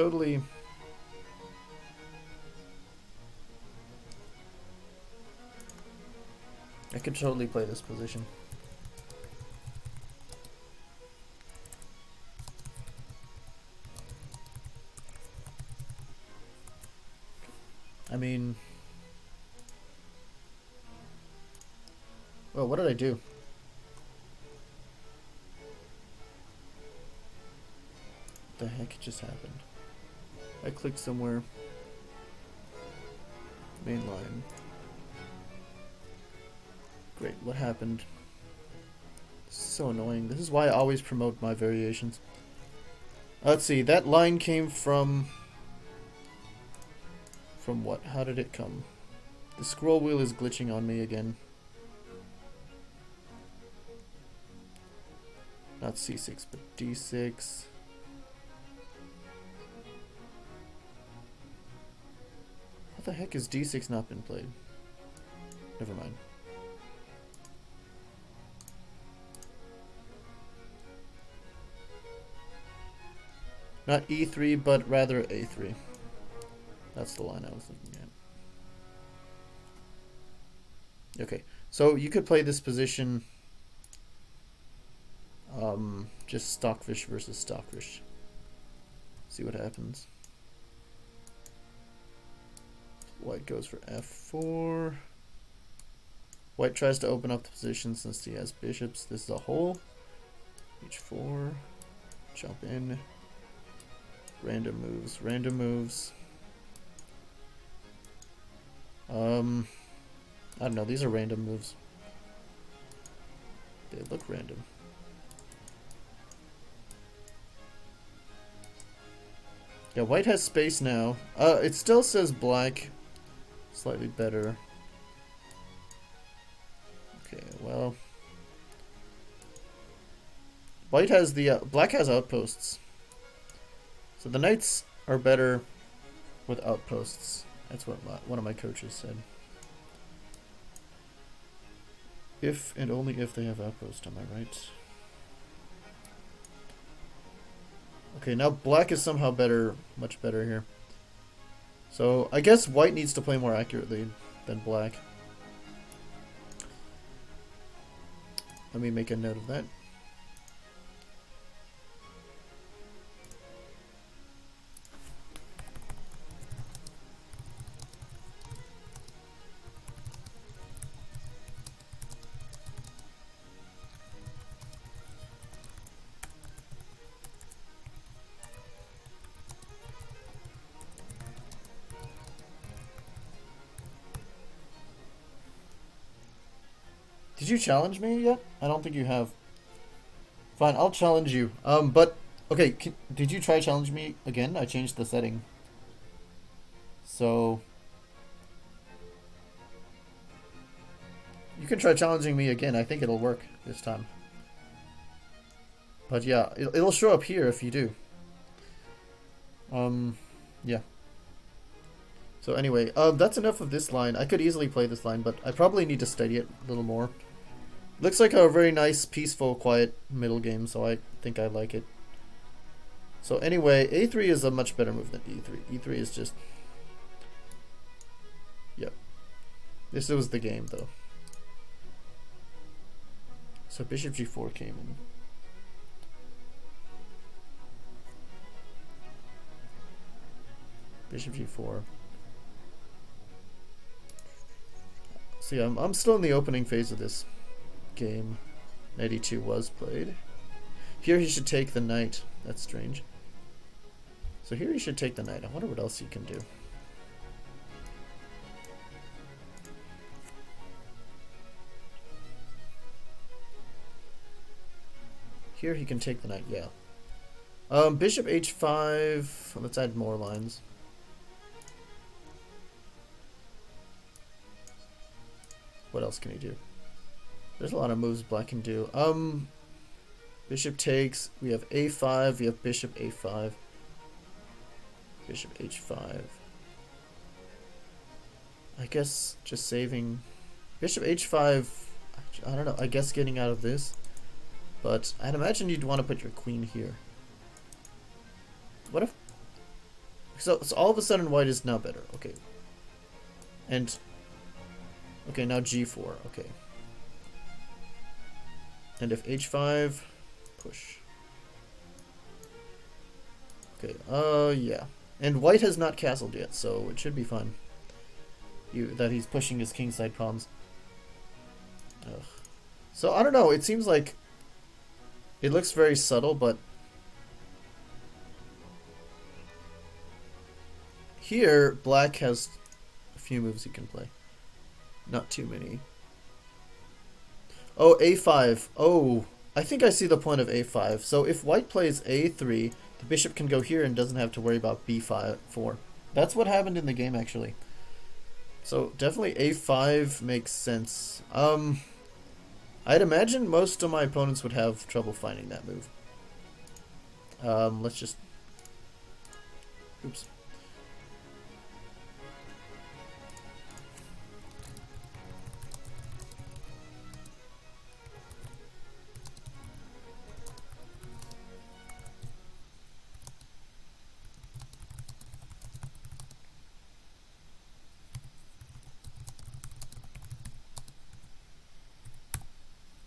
totally play this position. I mean... Well, what did I do? What the heck just happened? I clicked somewhere. Main line. Great, what happened? This is so annoying. This is why I always promote my variations. Let's see, that line came from... From what? How did it come? The scroll wheel is glitching on me again. Not C6, but D6. How the heck has D6 not been played? Never mind. Not E3, but rather A3. That's the line I was looking at. Okay, so you could play this position just stockfish versus stockfish. See what happens. White goes for F4. White tries to open up the position since he has bishops. This is a hole. H4. Jump in. Random moves. Random moves. I don't know. These are random moves. They look random. Yeah, white has space now. It still says black slightly better. Okay, well, white has the black has outposts. So the knights are better with outposts. That's what one of my coaches said. If and only if they have outposts, am I right? Okay, now black is somehow better, much better here. So I guess white needs to play more accurately than black. Let me make a note of that. Did you challenge me yet? I don't think you have. Fine, I'll challenge you. But okay, did you try challenge me again? I changed the setting. So you can try challenging me again. I think it'll work this time. But yeah, it'll show up here if you do. Yeah. So anyway, that's enough of this line. I could easily play this line, but I probably need to study it a little more. Looks like a very nice, peaceful, quiet middle game, so I think I like it. So anyway, A3 is a much better move than E3. E3 is just... Yep. This was the game, though. So bishop g4 came in. Bishop g4. See, I'm still in the opening phase of this game. Knight e2 was played. Here he should take the knight. That's strange. So here he should take the knight. I wonder what else he can do. Here he can take the knight, yeah. Bishop h5. Let's add more lines. What else can he do? There's a lot of moves black can do. Bishop takes. We have a5. We have bishop a5. Bishop h5. I guess just saving. Bishop h5. I don't know. I guess getting out of this. But I'd imagine you'd want to put your queen here. What if... So all of a sudden white is now better. Okay. And... Okay, now g4. Okay. And if h5... Push. Okay, yeah. And white has not castled yet, so it should be fine. That he's pushing his kingside pawns. Ugh. So, I don't know, it seems like... It looks very subtle, but... Here, black has a few moves he can play. Not too many. Oh, a5. Oh, I think I see the point of a5. So if white plays a3, the bishop can go here and doesn't have to worry about b4. That's what happened in the game, actually. So definitely a5 makes sense. I'd imagine most of my opponents would have trouble finding that move. Let's just... Oops.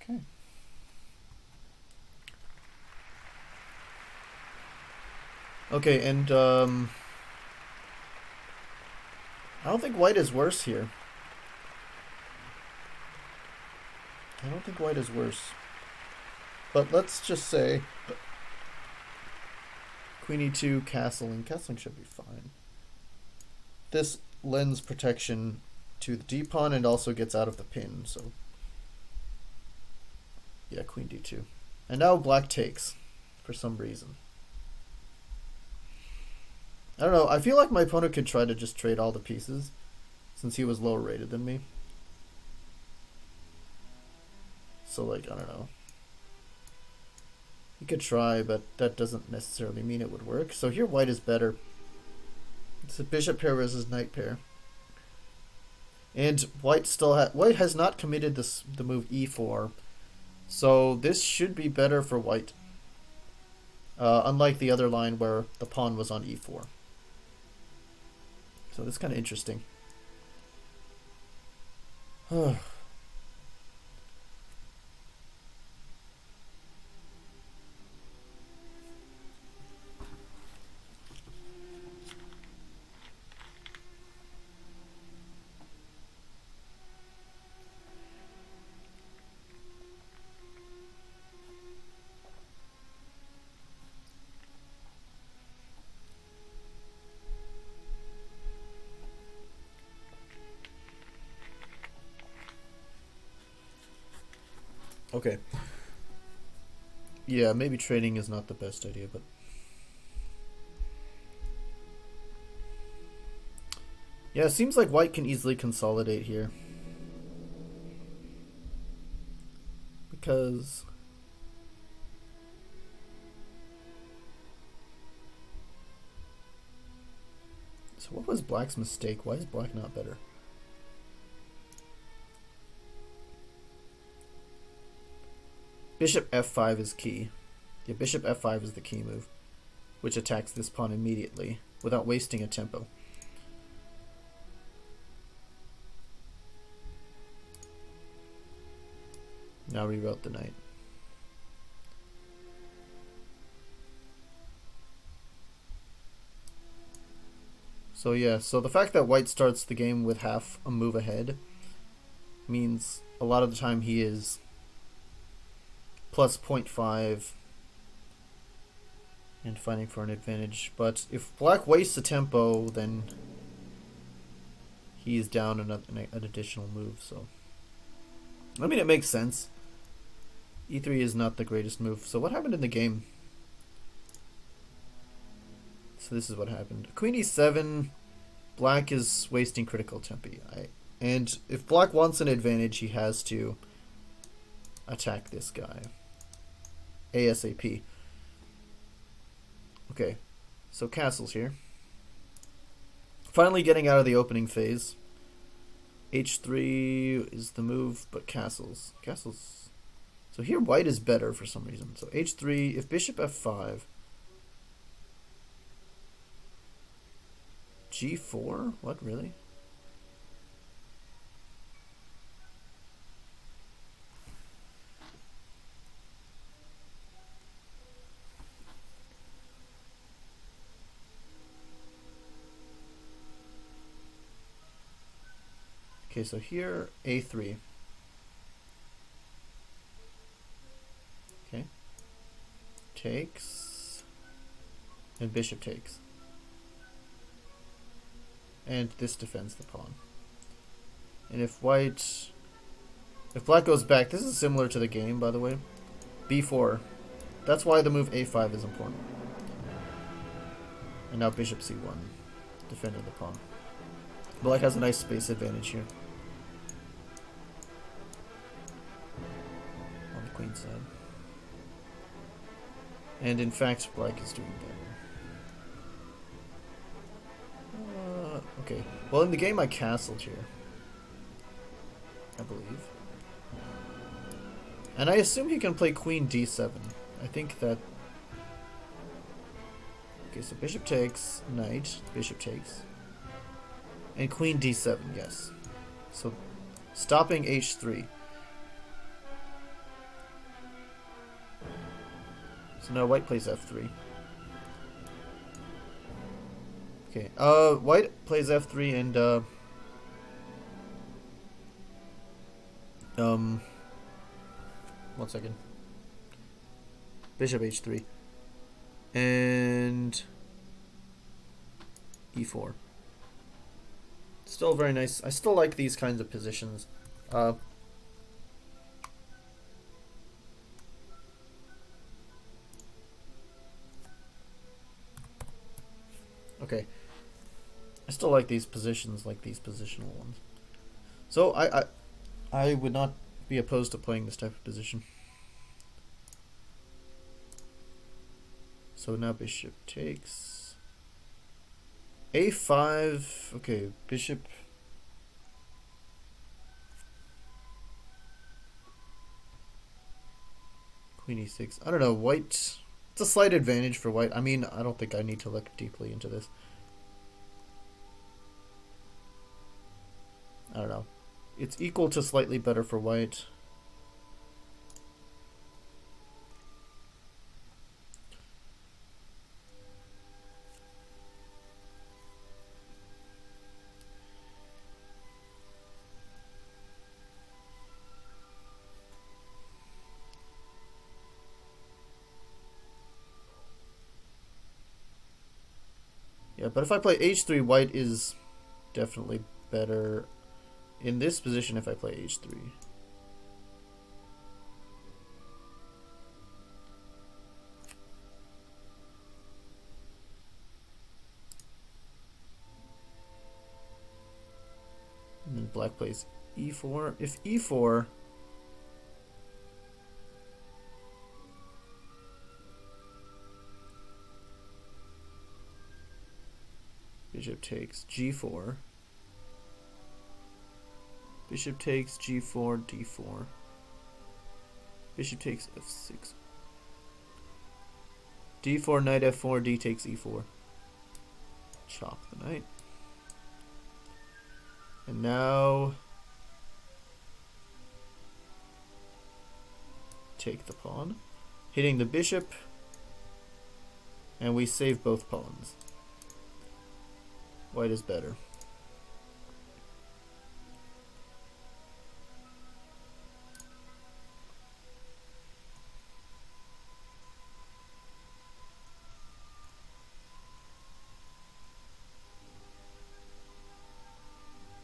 Okay. Okay, and I don't think white is worse here. I don't think white is worse. But let's just say queen e2, castling. Castling should be fine. This lends protection to the d-pawn and also gets out of the pin, so... Yeah, queen d2. And now black takes, for some reason. I don't know, I feel like my opponent could try to just trade all the pieces, since he was lower rated than me. So, like, I don't know. He could try, but that doesn't necessarily mean it would work. So here white is better. It's a bishop pair versus knight pair. And white has not committed the move e4. So this should be better for white. Unlike the other line where the pawn was on e4. So that's kind of interesting. Okay. Yeah, maybe trading is not the best idea, but... Yeah, it seems like white can easily consolidate here. Because... So what was black's mistake? Why is black not better? Bishop f5 is key. Yeah, bishop f5 is the key move, which attacks this pawn immediately without wasting a tempo. Now reroute the knight. So yeah, so the fact that white starts the game with half a move ahead means a lot of the time he is plus 0.5 and fighting for an advantage. But if black wastes a tempo, then he's down an additional move. So I mean, it makes sense. E3 is not the greatest move. So what happened in the game? So this is what happened. Queen e7, black is wasting critical tempi. And if black wants an advantage, he has to attack this guy. ASAP. Okay, so castles here. Finally getting out of the opening phase. H3 is the move, but castles. Castles. So here white is better for some reason. So H3, if bishop F5. G4? What, really? Okay, so here, A3. Okay. Takes. And bishop takes. And this defends the pawn. And if black goes back, this is similar to the game, by the way. B4. That's why the move A5 is important. And now bishop C1, defending the pawn. Black has a nice space advantage here. On the queen side. And in fact, black is doing better. Okay. Well, in the game I castled here. I believe. And I assume he can play queen d7. I think that... Okay, so bishop takes, knight, bishop takes. And queen d7, yes. So, stopping h3. So now white plays f3. Okay, white plays f3 and, 1 second. Bishop h3. And e4. Still very nice. I still like these kinds of positions. Okay. I still like these positions, like these positional ones. So I would not be opposed to playing this type of position. So now bishop takes. A5. Okay, bishop. Queen e6. I don't know, white. It's a slight advantage for white. I mean, I don't think I need to look deeply into this. I don't know. It's equal to slightly better for white. Yeah, but if I play h3, white is definitely better in this position if I play h3. And then black plays e4. If e4... Bishop takes g4. Bishop takes g4, d4. Bishop takes f6. d4, knight f4, d takes e4. Chop the knight. And now... take the pawn, hitting the bishop, and we save both pawns. White is better.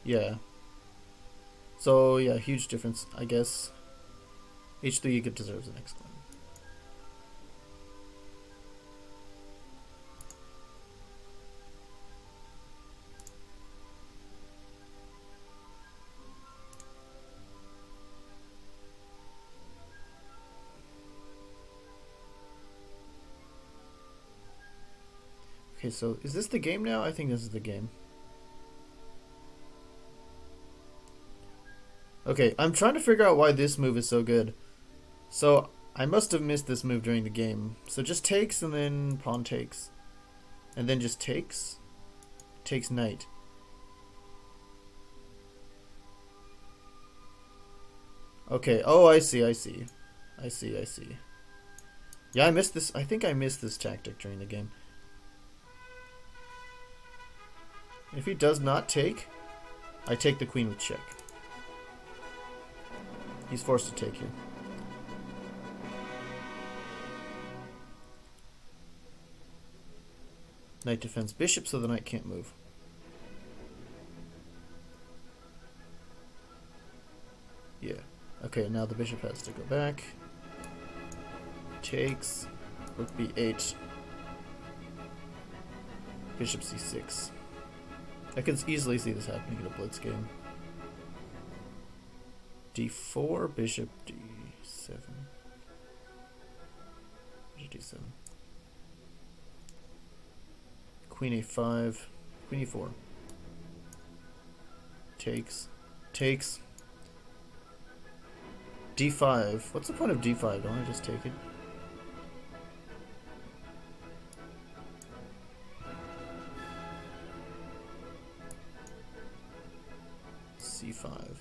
Yeah. So, yeah, huge difference, I guess. H3 you could deserves an exclamation. Okay, so is this the game now? I think this is the game. Okay, I'm trying to figure out why this move is so good. So, I must have missed this move during the game. So just takes and then pawn takes. And then just takes. Takes knight. Okay, oh, I see. Yeah, I missed this. I think I missed this tactic during the game. If he does not take, I take the queen with check. He's forced to take here. Knight defends bishop, so the knight can't move. Yeah. Okay, now the bishop has to go back. Takes. Rook b8. Bishop c6. I can easily see this happening in a blitz game. d4, bishop d7. Bishop d7. Queen a5. Queen e4. Takes. Takes. d5. What's the point of d5? Don't I just take it? c5.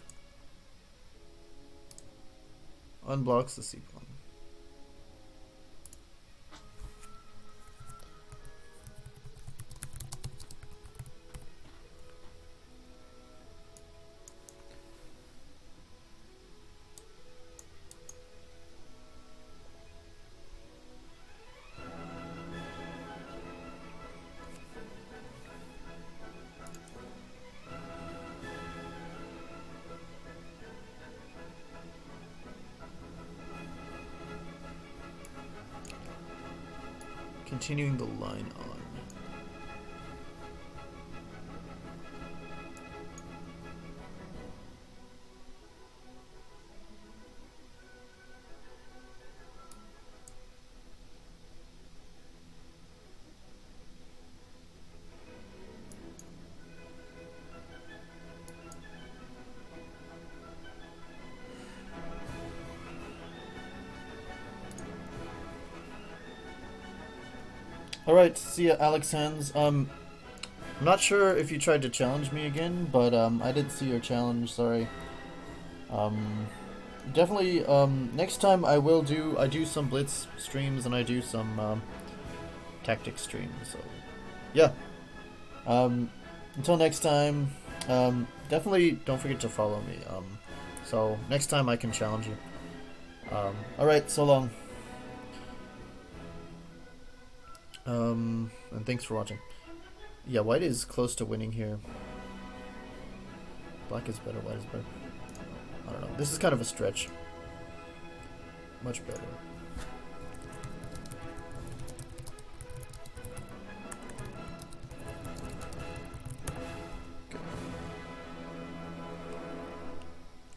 Unblocks the c pawn. Continuing the line on. Alright, see ya, Alex Hands. I'm not sure if you tried to challenge me again, but I did see your challenge, sorry. Definitely, next time I do some Blitz streams and I do some tactics streams, so yeah. Until next time, definitely don't forget to follow me. So next time I can challenge you. Alright, so long. And thanks for watching. Yeah, white is close to winning here. Black is better, white is better. I don't know. This is kind of a stretch. Much better. Okay.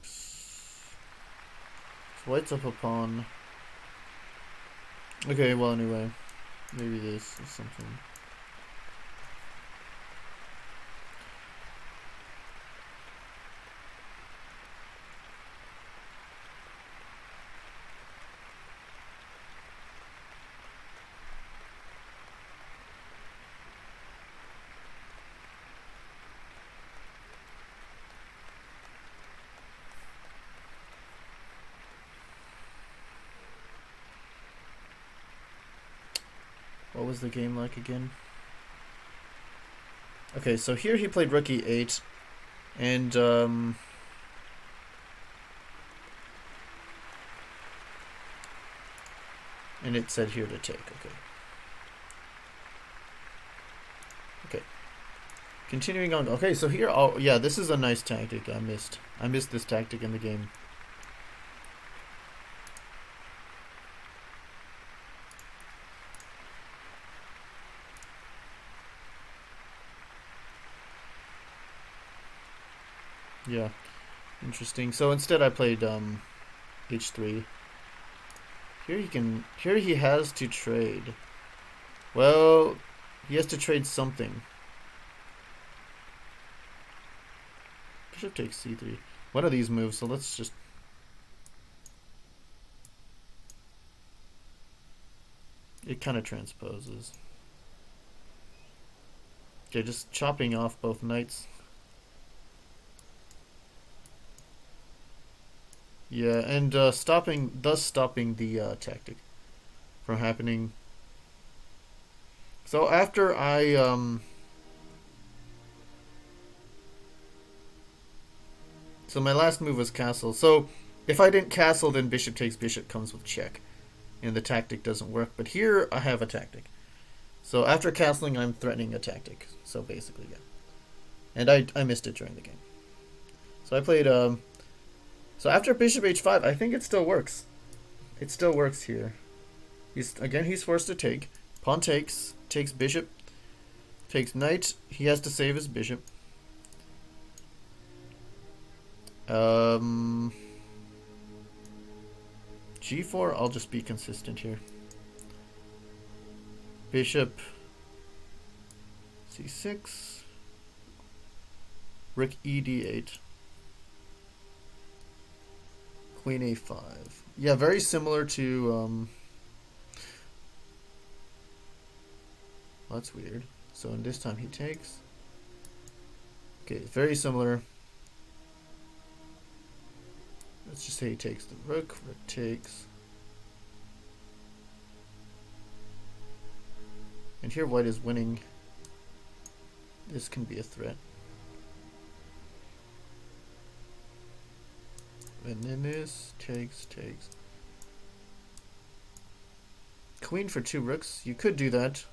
So white's up a pawn. Okay, well anyway. Maybe this is something. was the game like again? Okay, so here he played rook e8, and it said here to take. Okay. Okay. Continuing on. Okay, so here, oh yeah, this is a nice tactic. I missed this tactic in the game. Yeah, interesting. So instead I played h3. Here he has to trade. Well, he has to trade something. Bishop takes c3. One of these moves, so let's just... It kind of transposes. Okay, just chopping off both knights. Yeah, and thus stopping the tactic from happening. So after I so my last move was castle. So if I didn't castle, then bishop takes bishop comes with check, and the tactic doesn't work. But here I have a tactic. So after castling, I'm threatening a tactic. So basically, yeah. And I missed it during the game. So I played so after bishop h5, I think it still works. It still works here. He's forced to take. Pawn takes bishop, takes knight. He has to save his bishop. G4, I'll just be consistent here. Bishop c6, rook ed8. Queen a5. Yeah, very similar to well, that's weird. So in this time he takes. Okay, very similar. Let's just say he takes the rook takes. And here white is winning. This can be a threat. And then this takes. Queen for 2 rooks. You could do that.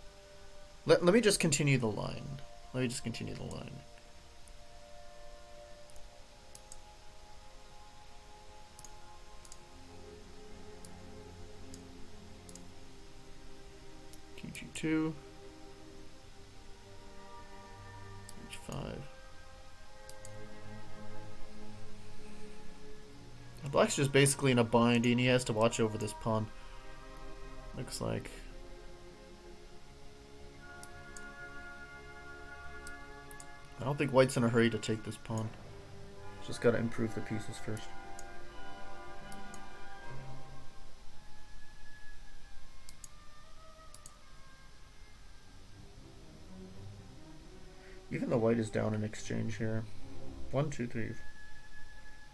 Let me just continue the line. G2. H5. Black's just basically in a bind, and he has to watch over this pawn. Looks like. I don't think white's in a hurry to take this pawn. Just gotta improve the pieces first. Even though white is down in exchange here. 1, 2, 3.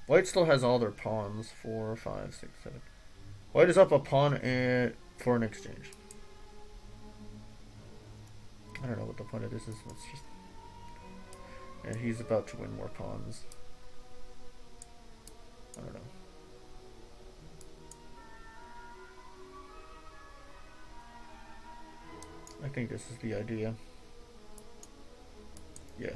White still has all their pawns. 4, 5, 6, 7. White is up a pawn for an exchange. I don't know what the point of this is. Let's just... And he's about to win more pawns. I don't know. I think this is the idea. Yeah.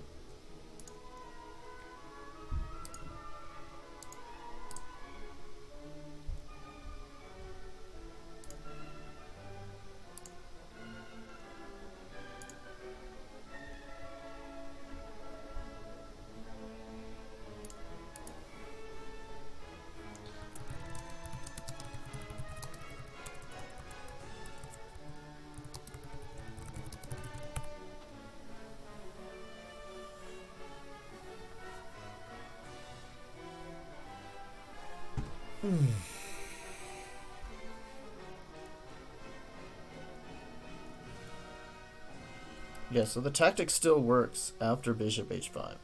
Yeah, so the tactic still works after bishop h5.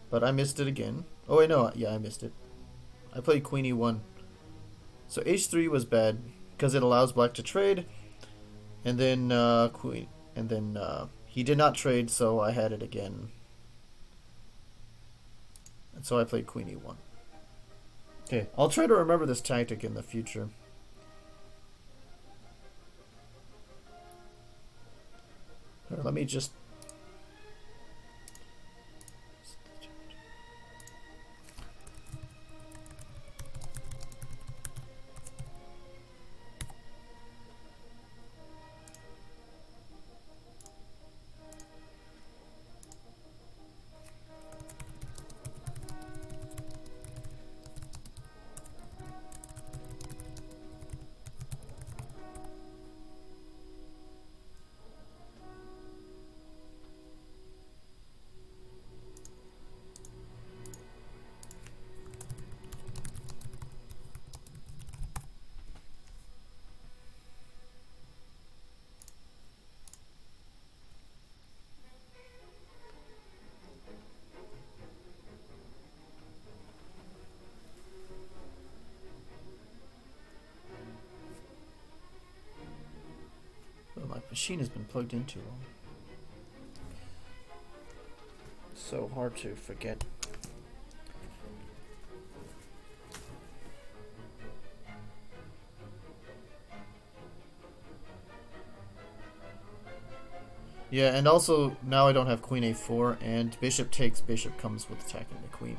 But I missed it again. Oh wait, no, yeah, I missed it. I played queen e1. So h3 was bad because it allows black to trade. And then queen. And then he did not trade, so I had it again. And so I played queen e1. Okay, I'll try to remember this tactic in the future. Here, let me just... Oh, my machine has been plugged in too long. So hard to forget. Yeah, and also now I don't have queen a4, and bishop takes, bishop comes with attacking the queen.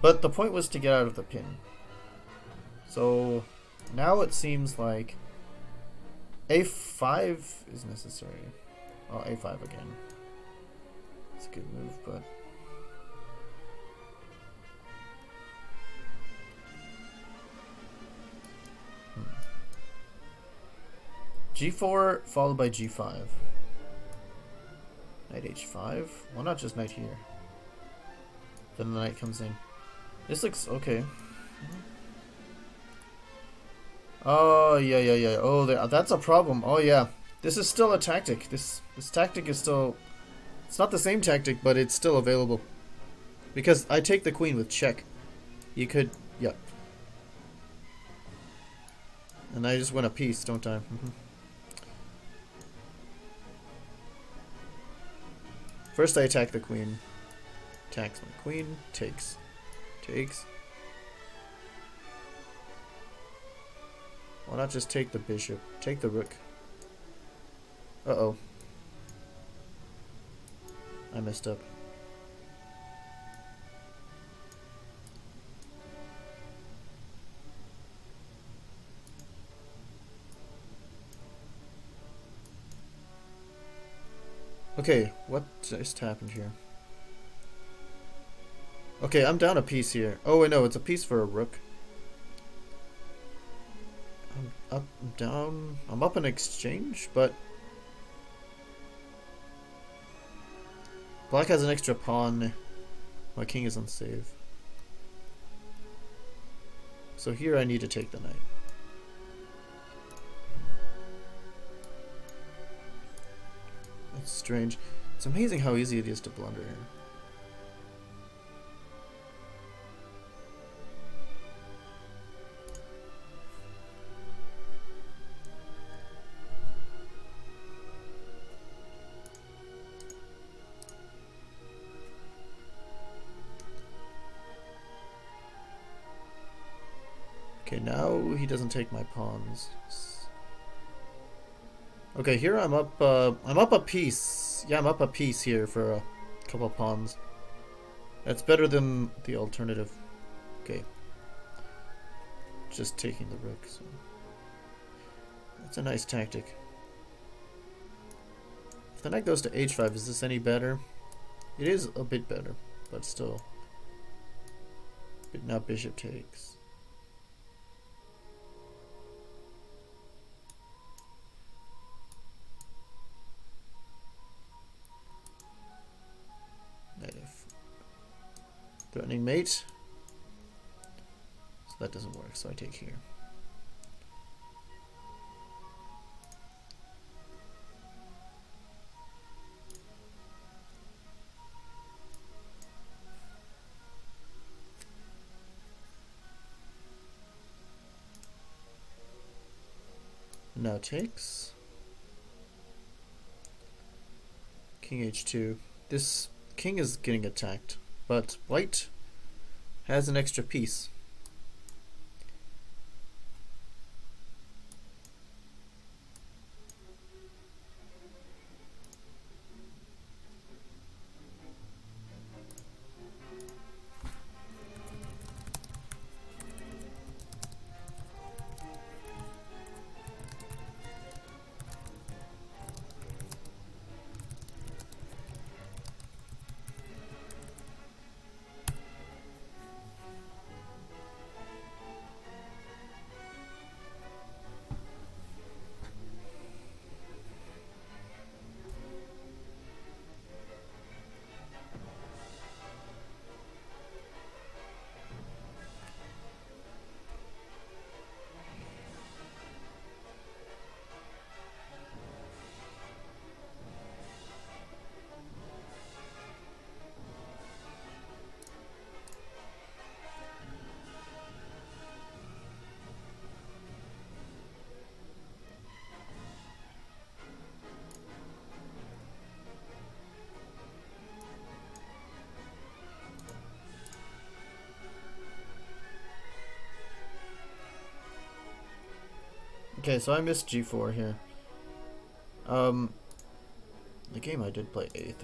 But the point was to get out of the pin. So now it seems like a5 is necessary. Oh, a5 again. It's a good move, but... g4 followed by g5. Knight h5? Why not just knight here? Then the knight comes in. This looks okay. Oh, yeah. Oh, that's a problem. Oh, yeah. This is still a tactic. This tactic is still... It's not the same tactic, but it's still available. Because I take the queen with check. You could... Yep. And I just win a piece, don't I? First I attack the queen. Attacks my queen. Takes. Takes. Why not just take the bishop? Take the rook. Uh-oh. I messed up. Okay, what just happened here? Okay, I'm down a piece here. Oh, wait, no, it's a piece for a rook. I'm up, I'm down. I'm up in exchange, but... Black has an extra pawn. My king is on save. So here I need to take the knight. That's strange. It's amazing how easy it is to blunder here. Okay, now he doesn't take my pawns. Okay, here I'm up a piece. Yeah, I'm up a piece here for a couple of pawns. That's better than the alternative. Okay. Just taking the rook, so that's a nice tactic. If the knight goes to h5, is this any better? It is a bit better, but still. But now bishop takes. Threatening mate. So that doesn't work, so I take here. Now takes. King h2. This king is getting attacked, but white has an extra piece. Okay, so I missed g4 here. The game I did play a3.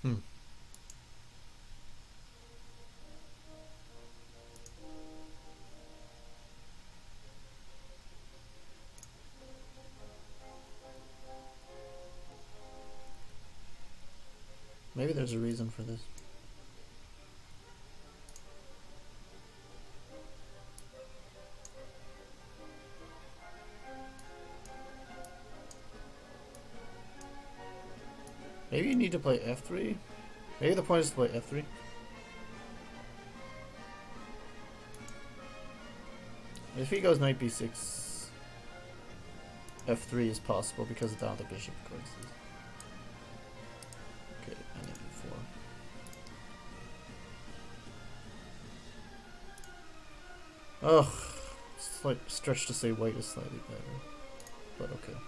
Hmm. Maybe there's a reason for this. Maybe you need to play f3? Maybe the point is to play f3? If he goes knight b6, f3 is possible because of how the bishop coexist. Okay, and then e4. Ugh, it's like stretch to say white is slightly better, but okay.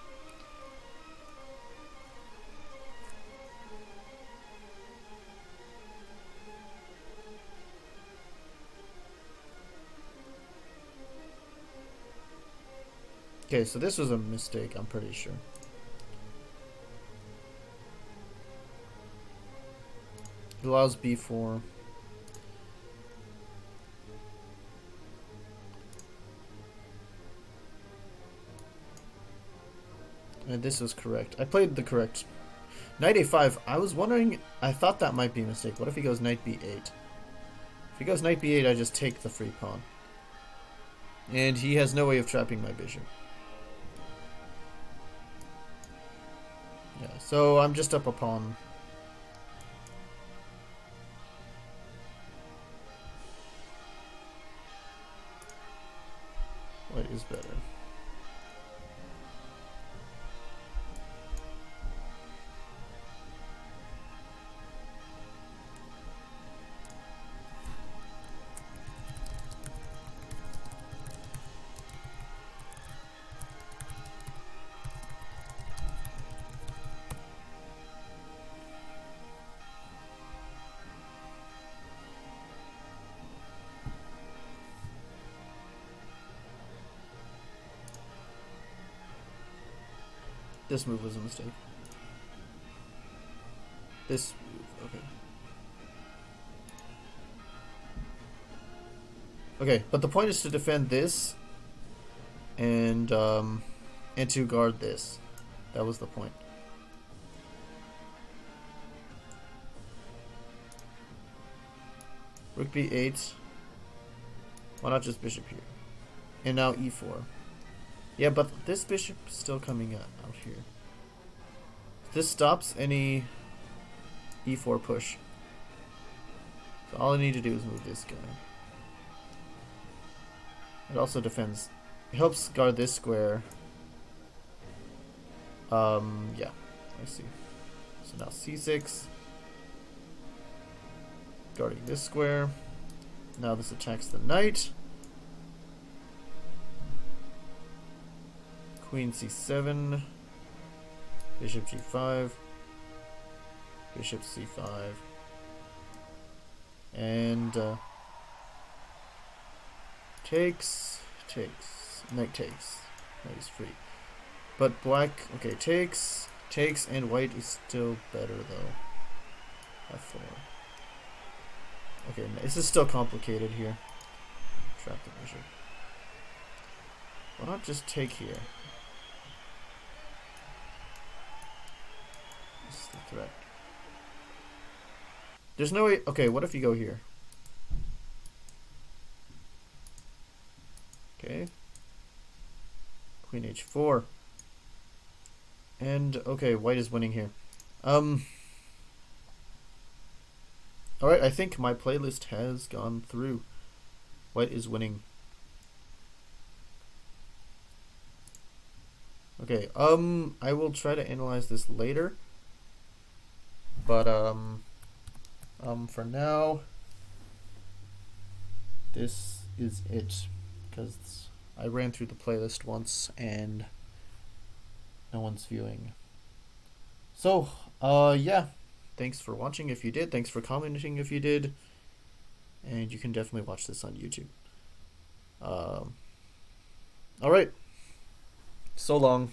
Okay, so this was a mistake, I'm pretty sure. It allows b4. And this was correct. I played the correct. Knight a5, I was wondering, I thought that might be a mistake. What if he goes knight b8? If he goes knight b8, I just take the free pawn. And he has no way of trapping my bishop. Yeah, so I'm just up a pawn. What is better? This move was a mistake. This move, okay. Okay, but the point is to defend this and to guard this. That was the point. Rook b8. Why not just bishop here? And now e4. Yeah, but this bishop is still coming out here. This stops any e4 push. So all I need to do is move this guy. It also defends. It helps guard this square. Yeah, I see. So now c6. Guarding this square. Now this attacks the knight. Queen c7. Bishop g5. Bishop c5. And takes. Knight takes. Knight is free. But black, okay, takes, and white is still better though. f4. Okay, this is still complicated here. Trap the bishop. Why not just take here? This is the threat. There's no way. Okay, what if you go here? Okay. Queen h4. And, okay, white is winning here. Alright, I think my playlist has gone through. White is winning. Okay, I will try to analyze this later. But, for now, this is it. Because I ran through the playlist once and no one's viewing. So, yeah. Thanks for watching if you did. Thanks for commenting if you did. And you can definitely watch this on YouTube. Alright. So long.